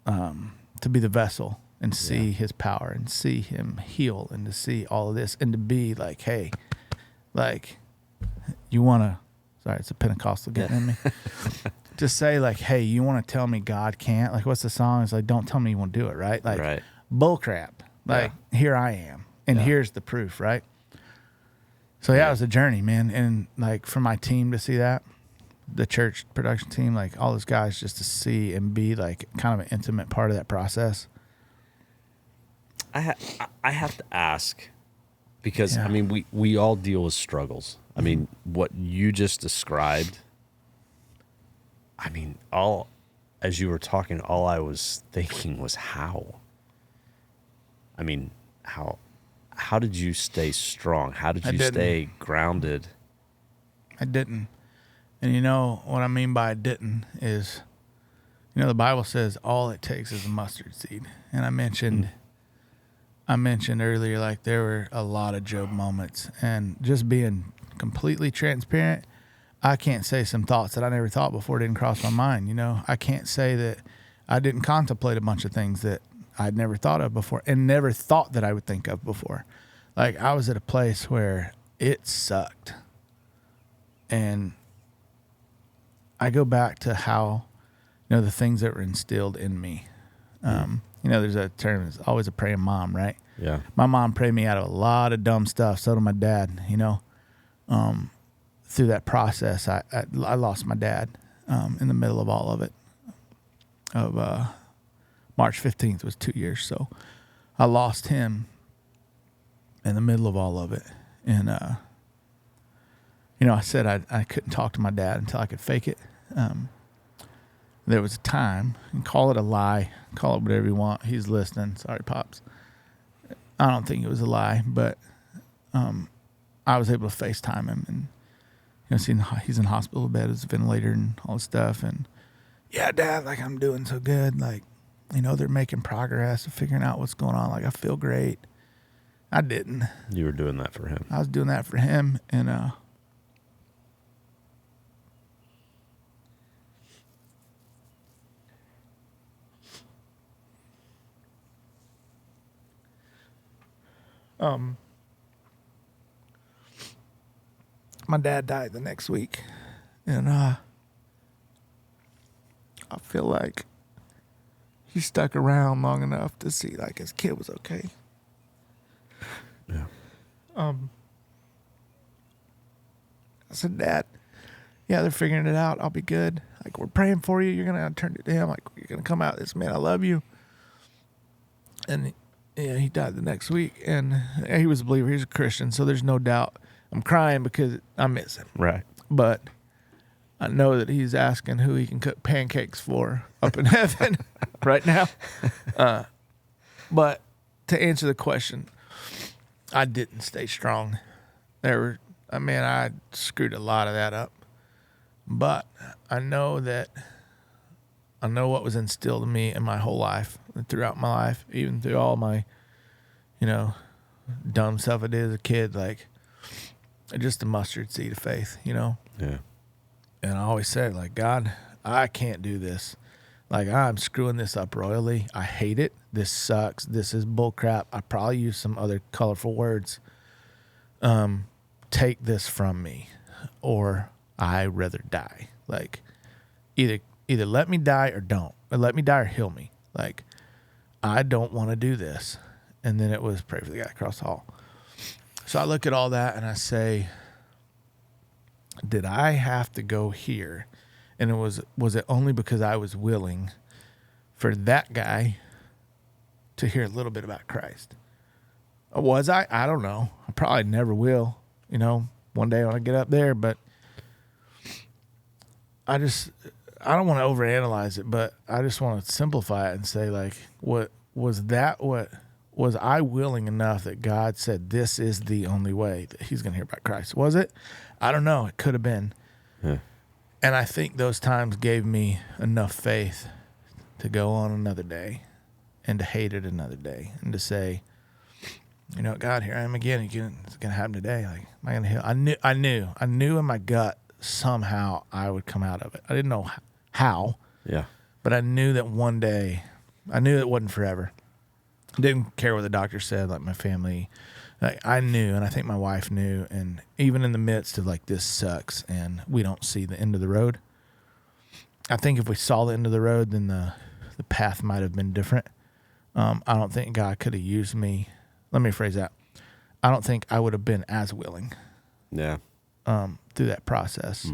to be the vessel and see his power and see him heal and to see all of this and to be like, hey, like, you want to, sorry, it's a Pentecostal getting in me. To say like, hey, you want to tell me God can't? Like, what's the song? It's like, don't tell me you won't do it, right? Like, Right. bull crap. Like, here I am. And here's the proof, right? So, yeah, it was a journey, man. And, like, for my team to see that, the church production team, like, all those guys just to see and be, like, kind of an intimate part of that process. I have to ask because, Yeah. I mean, we all deal with struggles. I mean, what you just described, I mean, as you were talking, all I was thinking was how. I mean, how did you stay strong? How did you stay grounded? I didn't. And you know what I mean by I didn't is, the Bible says all it takes is a mustard seed. And I mentioned earlier, like, there were a lot of Job moments, and just being completely transparent, I can't say some thoughts that I never thought before didn't cross my mind. I can't say that I didn't contemplate a bunch of things that I'd never thought of before and never thought that I would think of before. Like, I was at a place where it sucked. And I go back to how, the things that were instilled in me. There's a term, it's always a praying mom, right? Yeah. My mom prayed me out of a lot of dumb stuff. So did my dad, through that process, I lost my dad in the middle of all of it. March 15th was 2 years. So I lost him in the middle of all of it. And, I said I couldn't talk to my dad until I could fake it. There was a time, and call it a lie, call it whatever you want. He's listening. Sorry, Pops. I don't think it was a lie, but I was able to FaceTime him and, seeing he's in hospital bed, his ventilator and all this stuff. And yeah, Dad, like, I'm doing so good. Like, they're making progress of figuring out what's going on. Like, I feel great. I didn't. You were doing that for him. I was doing that for him. And, my dad died the next week, and I feel like he stuck around long enough to see, like, his kid was okay. Yeah. I said, Dad, yeah, they're figuring it out. I'll be good. Like, we're praying for you. You're gonna turn it to him. Like, you're gonna come out this, man. I love you. And he died the next week, and he was a believer. He was a Christian, so there's no doubt. I'm crying because I miss him. Right. But I know that he's asking who he can cook pancakes for up in heaven right now. But to answer the question, I didn't stay strong. I screwed a lot of that up. But I know what was instilled in me in my whole life, and throughout my life, even through all my, dumb stuff I did as a kid, like just a mustard seed of faith, you know? Yeah. And I always said, like, God, I can't do this. Like, I'm screwing this up royally. I hate it. This sucks. This is bull crap. I probably use some other colorful words. Take this from me, or I rather die. Like, either let me die or don't. Or let me die or heal me. Like, I don't want to do this. And then it was pray for the guy across the hall. So I look at all that and I say, did I have to go here? And was it only because I was willing for that guy to hear a little bit about Christ? Was I? I don't know. I probably never will. You know, one day when I get up there, but I don't want to overanalyze it, but I just want to simplify it and say, like, what was I willing enough that God said this is the only way that he's going to hear about Christ? Was it? I don't know. It could have been. Yeah. And I think those times gave me enough faith to go on another day and to hate it another day and to say, you know, God, here I am again. It's going to happen today. Like, am I going to heal? I knew in my gut somehow I would come out of it. I didn't know how. Yeah. But I knew that one day, I knew it wasn't forever. Didn't care what the doctor said, like my family. Like, I knew, and I think my wife knew, and even in the midst of like, this sucks and we don't see the end of the road, I think if we saw the end of the road, then the path might have been different. I don't think God could have used me. Let me rephrase that. I don't think I would have been as willing. Yeah. Through that process.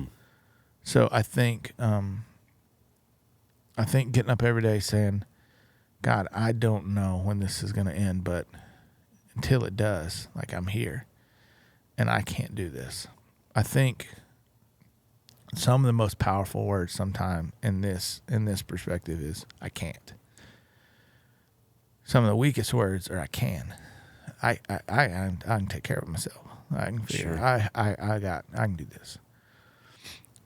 So I think getting up every day saying, God, I don't know when this is going to end, but until it does, like, I'm here and I can't do this. I think some of the most powerful words sometime in this perspective is I can't. Some of the weakest words are I can. I can take care of myself. I can figure. Sure. I can do this.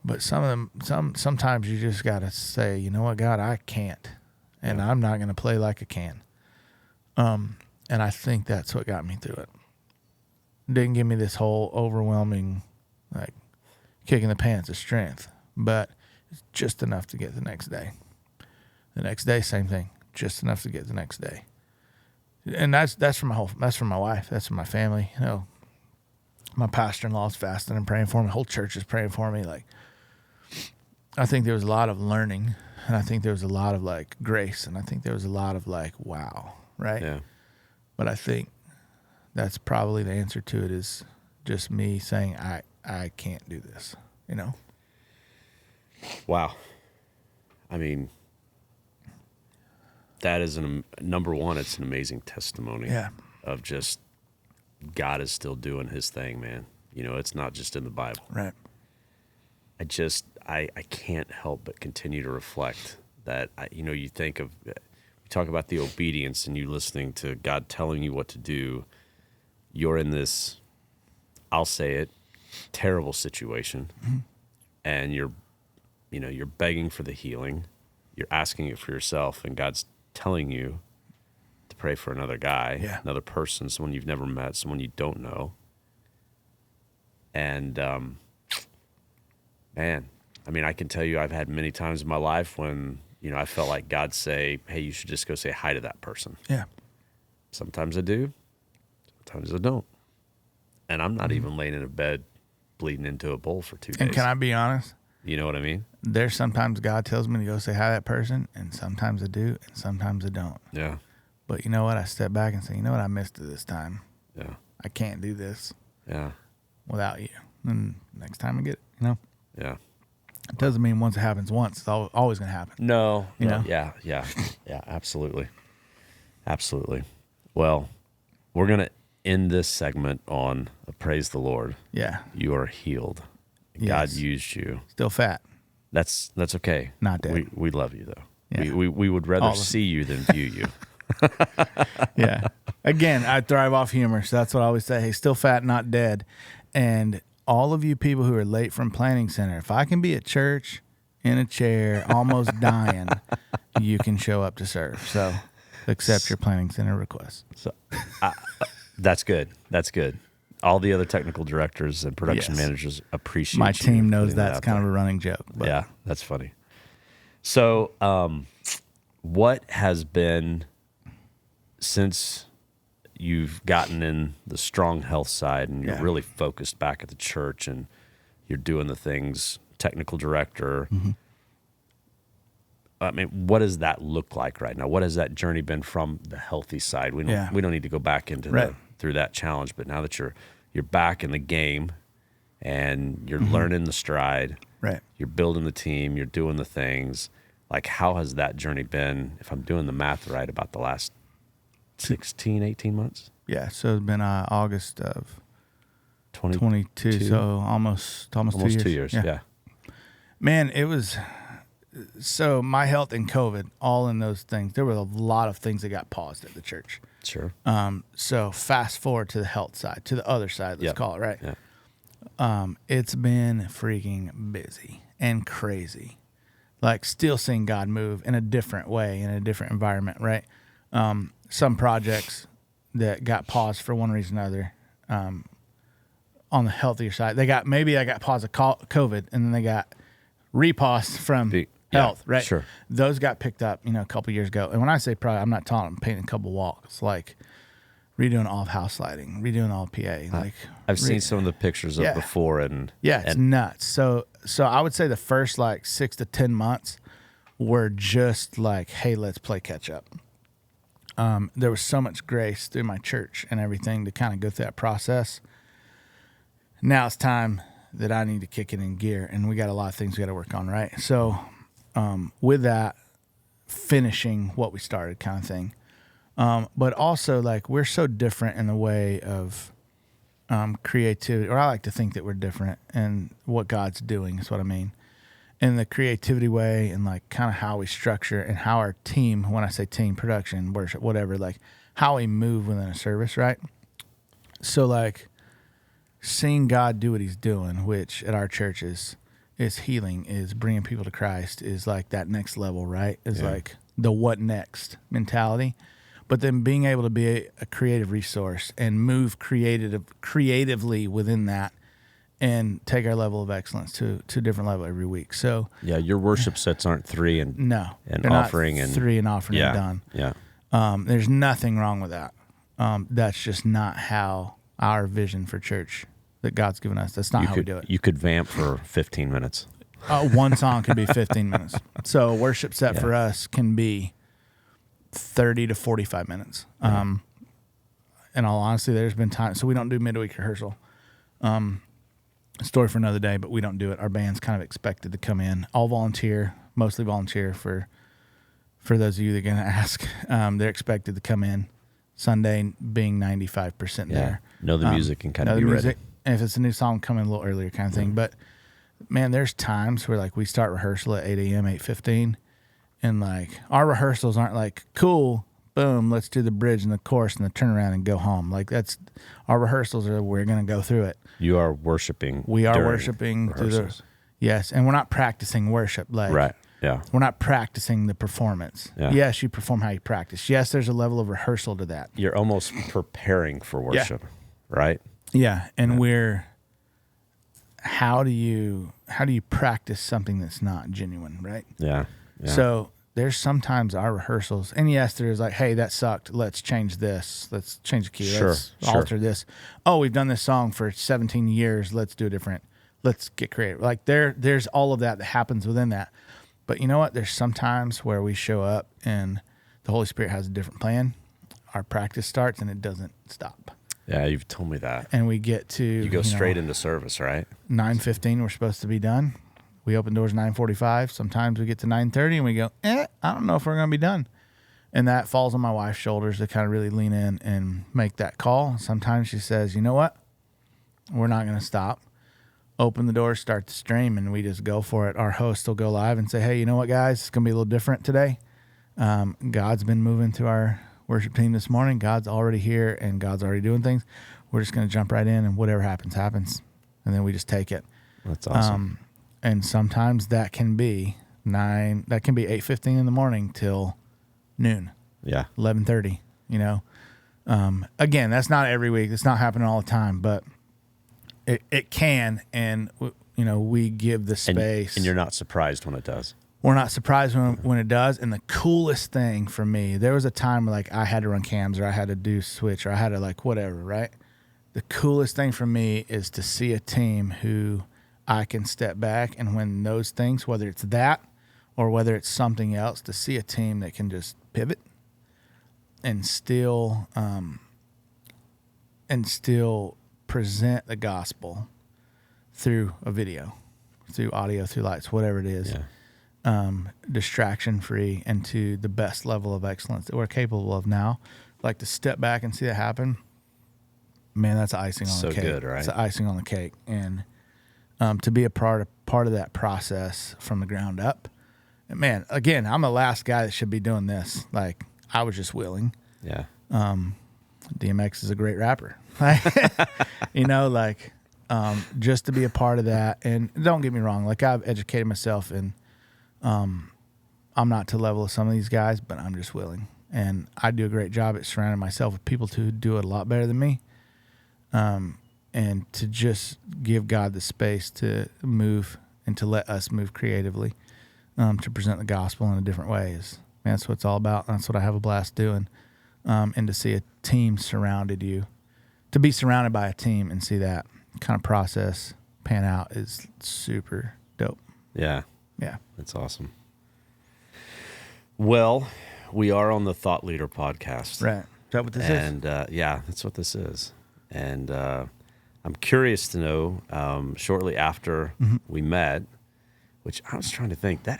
But sometimes you just got to say, you know what, God, I can't, and I'm not going to play like I can. And I think that's what got me through it. Didn't give me this whole overwhelming, like, kick in the pants of strength, but it's just enough to get the next day. The next day, same thing, just enough to get the next day. And that's for my wife, that's for my family. You know, my pastor-in-law is fasting and praying for me. The whole church is praying for me. Like, I think there was a lot of learning, and I think there was a lot of, like, grace, and I think there was a lot of, like, wow, right? Yeah. But I think that's probably the answer to it is just me saying I can't do this, you know? Wow. I mean, that is number one, it's an amazing testimony of just God is still doing his thing, man. You know, it's not just in the Bible. Right. I can't help but continue to reflect that, you think of, we talk about the obedience and you listening to God telling you what to do. You're in this, I'll say it, terrible situation. Mm-hmm. And you're begging for the healing. You're asking it for yourself, and God's telling you to pray for another guy, another person, someone you've never met, someone you don't know. And, man, I mean, I can tell you I've had many times in my life when, I felt like God say, hey, you should just go say hi to that person. Yeah. Sometimes I do. Sometimes I don't. And I'm not even laying in a bed bleeding into a bowl for 2 days. And can I be honest? You know what I mean? There's sometimes God tells me to go say hi to that person, and sometimes I do, and sometimes I don't. Yeah. But you know what? I step back and say, you know what? I missed it this time. Yeah. I can't do this. Yeah. Without you. And next time I get it, you know? Yeah. It doesn't mean once it happens once, it's always going to happen. No. You know? Yeah. Yeah. Yeah. Absolutely. Absolutely. Well, we're going to end this segment on a praise the Lord. Yeah. You are healed. Yes. God used you. Still fat. That's okay. Not dead. We love you though. Yeah. We would rather see you than view you. Yeah. Again, I thrive off humor, so that's what I always say. Hey, still fat, not dead. And all of you people who are late from planning center, if I can be at church in a chair, almost dying, you can show up to serve. So accept your planning center request. So That's good. That's good. All the other technical directors and production Yes. managers appreciate My you team knows putting that that's out kind there. of a running joke. But Yeah, that's funny. So, what has been, since you've gotten in the strong health side and you're Yeah. really focused back at the church and you're doing the things, technical director, I mean, what does that look like right now? What has that journey been from the healthy side? We don't need to go back into Right. through that challenge, but now that you're back in the game and you're learning the stride, Right. you're building the team, you're doing the things. Like, how has that journey been, if I'm doing the math right, about the last 16, 18 months? Yeah. So it's been August of 22? 22. So almost 2 years. Yeah. Man, it was so my health and COVID, all in those things. There were a lot of things that got paused at the church. Sure. So fast forward to the health side, to the other side, let's Yep. call it, right? Yeah. It's been freaking busy and crazy. Like, still seeing God move in a different way, in a different environment, right? Some projects that got paused for one reason or another, on the healthier side, they got paused of COVID, and then they got repaused from health, right? Sure. Those got picked up, a couple years ago. And when I say probably, I'm not talking, I'm painting a couple walls, like redoing all of house lighting, redoing all of PA. Like, I've seen some of the pictures of Yeah. before, and yeah, it's nuts. So I would say the first like 6 to 10 months were just like, hey, let's play catch up. There was so much grace through my church and everything to kind of go through that process. Now it's time that I need to kick it in gear, and we got a lot of things we got to work on, right? So with that, finishing what we started kind of thing. But also, like, we're so different in the way of creativity, or I like to think that we're different in what God's doing is what I mean. In the creativity way, and like kind of how we structure and how our team, when I say team, production, worship, whatever, like how we move within a service, right? So like seeing God do what he's doing, which at our church is healing, is bringing people to Christ, is like that next level, right? Is like the what next mentality. But then being able to be a creative resource and move creatively within that and take our level of excellence to a different level every week. So yeah, your worship sets aren't 3 and no, and they're offering not and 3 and offering and done. Yeah. There's nothing wrong with that. That's just not how our vision for church that God's given us. That's not how we do it. You could vamp for 15 minutes. One song could be 15 minutes. So a worship set for us can be 30 to 45 minutes. In all honesty, there's been times, so we don't do midweek rehearsal. Story for another day, but we don't do it. Our band's kind of expected to come in, all volunteer, mostly volunteer for those of you that are going to ask. They're expected to come in Sunday being 95% there. Know the music and kind Know of the be music. ready. And if it's a new song, come in a little earlier kind of thing. But man, there's times where like we start rehearsal at 8 a.m., 8:15, and like our rehearsals aren't like, cool, boom, let's do the bridge and the chorus and the turnaround and go home. Like that's our rehearsals are, we're going to go through it. You are worshiping. We are during worshiping through the, rehearsals. yes. And we're not practicing worship. Like, Right. Yeah. we're not practicing the performance. Yeah. Yes, you perform how you practice. Yes, there's a level of rehearsal to that. You're almost preparing for worship, right? Yeah. And we're, how do you practice something that's not genuine, right? Yeah. So there's sometimes our rehearsals, and yes, there's like, hey, that sucked. Let's change this. Let's change the key. Sure, Let's sure. alter this. Oh, we've done this song for 17 years. Let's do it different. Let's get creative. Like there's all of that happens within that. But you know what? There's sometimes where we show up and the Holy Spirit has a different plan. Our practice starts and it doesn't stop. Yeah, you've told me that. And we get to You go straight into service, right? 9:15. We're supposed to be done. We open doors 9:45. Sometimes we get to 9:30 and we go, I don't know if we're going to be done. And that falls on my wife's shoulders to kind of really lean in and make that call. Sometimes she says, you know what? We're not going to stop. Open the door, start the stream, and we just go for it. Our host will go live and say, hey, you know what, guys? It's going to be a little different today. God's been moving to our worship team this morning. God's already here, and God's already doing things. We're just going to jump right in, and whatever happens, happens. And then we just take it. That's awesome. And sometimes that can be 8:15 in the morning till noon, Yeah. 11:30, Again, that's not every week. It's not happening all the time, but it can. And, we give the space. And you're not surprised when it does. We're not surprised when it does. And the coolest thing for me, there was a time where like I had to run cams or I had to do switch or I had to like whatever, right? The coolest thing for me is to see a team who I can step back and when those things, whether it's that or whether it's something else, to see a team that can just pivot and still present the gospel through a video, through audio, through lights, whatever it is. Yeah. Distraction free and to the best level of excellence that we're capable of now. Like to step back and see that happen, man, that's icing on the cake. So good, right? It's icing on the cake. And to be a part of that process from the ground up. And man, again, I'm the last guy that should be doing this. Like I was just willing. Yeah. DMX is a great rapper. Just to be a part of that. And don't get me wrong, like I've educated myself and I'm not to the level of some of these guys, but I'm just willing. And I do a great job at surrounding myself with people who do it a lot better than me. And to just give God the space to move and to let us move creatively, to present the gospel in a different way is, man, that's what it's all about. That's what I have a blast doing. And to see a team to be surrounded by a team and see that kind of process pan out is super dope. Yeah. Yeah. That's awesome. Well, we are on the Thought Leader podcast. Right. Is that what this is? And yeah, that's what this is. And I'm curious to know, shortly after we met, which I was trying to think, that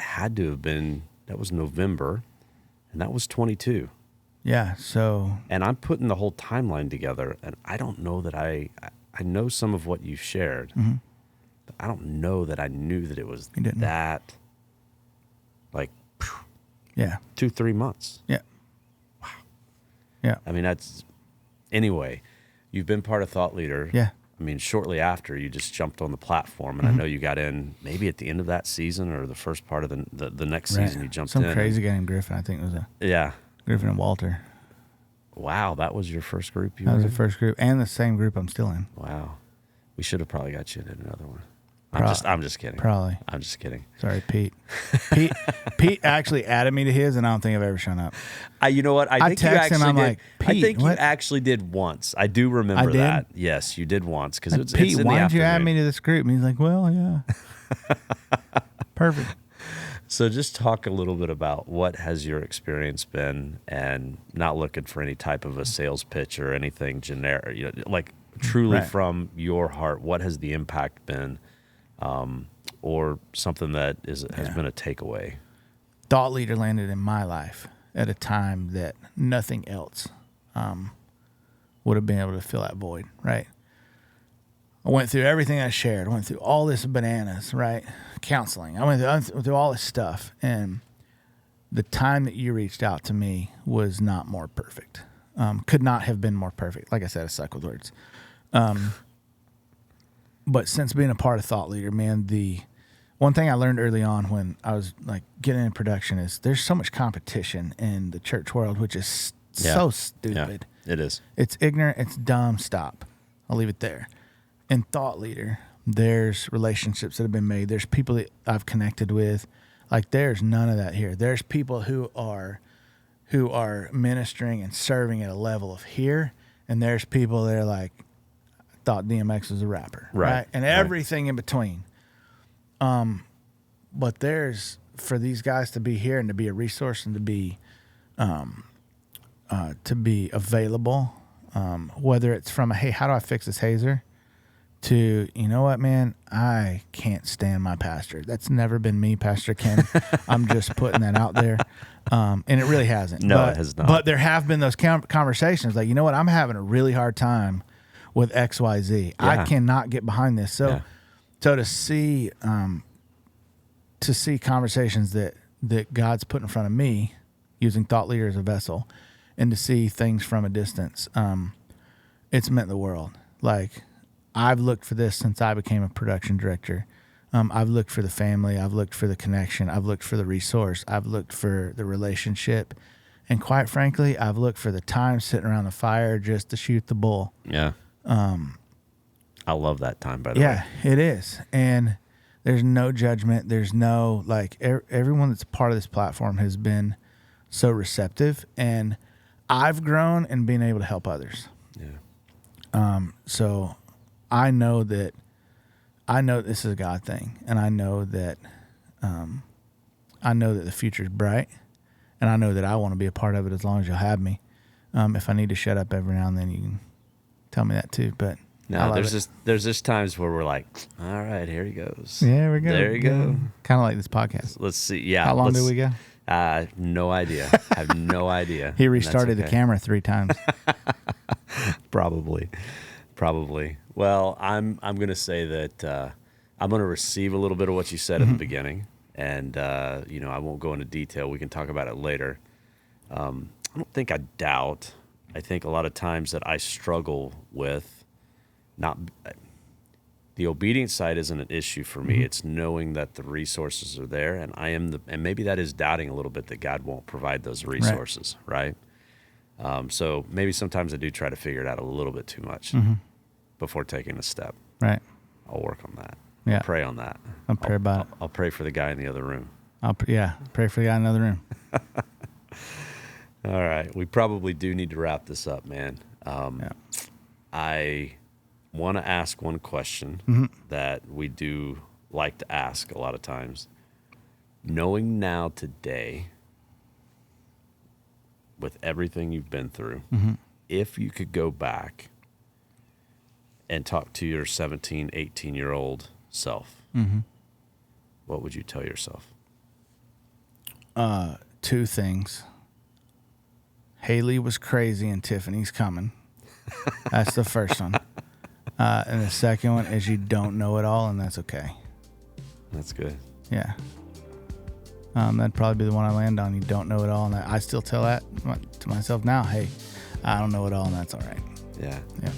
was November, and that was 22. Yeah, so... And I'm putting the whole timeline together, and I don't know that I know some of what you shared, but I don't know that I knew that it was that, like, yeah, 2-3 months. Yeah. Wow. Yeah. I mean, anyway, you've been part of Thought Leader. Yeah. I mean, shortly after, you just jumped on the platform, and I know you got in maybe at the end of that season or the first part of the next season you jumped in. Some crazy guy named Griffin, I think it was Griffin and Walter. Wow, that was your first group? That was the first group, and the same group I'm still in. Wow. We should have probably got you in another one. I'm just kidding. Probably. I'm just kidding. Sorry, Pete. Pete actually added me to his, and I don't think I've ever shown up. You know what? I text him. I'm like, Pete, I think what? you actually did once. I do remember that. Yes, you did once. Because it's Pete, in why the did you add afternoon. me to this group? And he's like, well, yeah. Perfect. So just talk a little bit about what has your experience been, and not looking for any type of a sales pitch or anything generic, like truly from your heart, what has the impact been, or something that has been a takeaway? Thought Leader landed in my life at a time that nothing else would have been able to fill that void, right? I went through everything I shared. I went through all this bananas, right? Counseling. I went through all this stuff. And the time that you reached out to me was not more perfect. Could not have been more perfect. Like I said, I suck with words. But since being a part of Thought Leader, man, the one thing I learned early on when I was like getting in production is there's so much competition in the church world, which is so stupid. Yeah, it is. It's ignorant. It's dumb. Stop. I'll leave it there. In Thought Leader, there's relationships that have been made. There's people that I've connected with. Like there's none of that here. There's people who are ministering and serving at a level of here, and there's people that are like, I thought DMX was a rapper, right? And everything in between. But there's, for these guys to be here and to be a resource and to be available, whether it's from a, hey, how do I fix this hazer? To, you know what, man, I can't stand my pastor. That's never been me, Pastor Ken. I'm just putting that out there. And it really hasn't. No, it has not. But there have been those conversations like, you know what, I'm having a really hard time with XYZ. Yeah. I cannot get behind this. So to see conversations that God's put in front of me using Thought Leader as a vessel, and to see things from a distance, it's meant the world. Like, I've looked for this since I became a production director. I've looked for the family. I've looked for the connection. I've looked for the resource. I've looked for the relationship. And quite frankly, I've looked for the time sitting around the fire just to shoot the bull. Yeah. I love that time, by the way. Yeah, it is. And there's no judgment. There's no, like, everyone that's part of this platform has been so receptive. And I've grown in being able to help others. Yeah. So I know this is a God thing. And I know that the future is bright. And I know that I want to be a part of it as long as you'll have me. If I need to shut up every now and then, you can tell me that too. But no, there's just times where we're like, all right, here he goes. Yeah, we go. There you go. Kind of like this podcast. Let's see. Yeah. How long did we go? No idea. I have no idea. He restarted the camera 3 times. Probably. Well, I'm going to say that I'm going to receive a little bit of what you said in the beginning. And, I won't go into detail. We can talk about it later. I don't think I doubt. I think a lot of times that I struggle with the obedience side isn't an issue for me. It's knowing that the resources are there. And and maybe that is doubting a little bit that God won't provide those resources. Right. So maybe sometimes I do try to figure it out a little bit too much before taking a step. Right. I'll work on that. Yeah. I'll pray on that. I'll pray about it. I'll pray for the guy in the other room. Pray for the guy in the other room. All right. We probably do need to wrap this up, man. I want to ask one question that we do like to ask a lot of times. Knowing now today, with everything you've been through, if you could go back and talk to your 17, 18-year-old self, what would you tell yourself? 2 things. Haley was crazy and Tiffany's coming. That's the first one. And the second one is you don't know it all, and that's okay. That's good. Yeah. That'd probably be the one I land on. You don't know it all, and I still tell that to myself now. Hey, I don't know it all, and that's all right. Yeah. Yeah.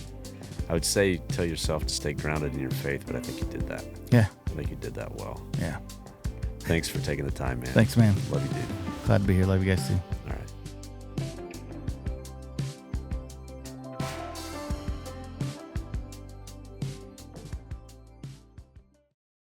I would say tell yourself to stay grounded in your faith, but I think you did that. Yeah. I think you did that well. Yeah. Thanks for taking the time, man. Thanks, man. Love you, dude. Glad to be here. Love you guys too.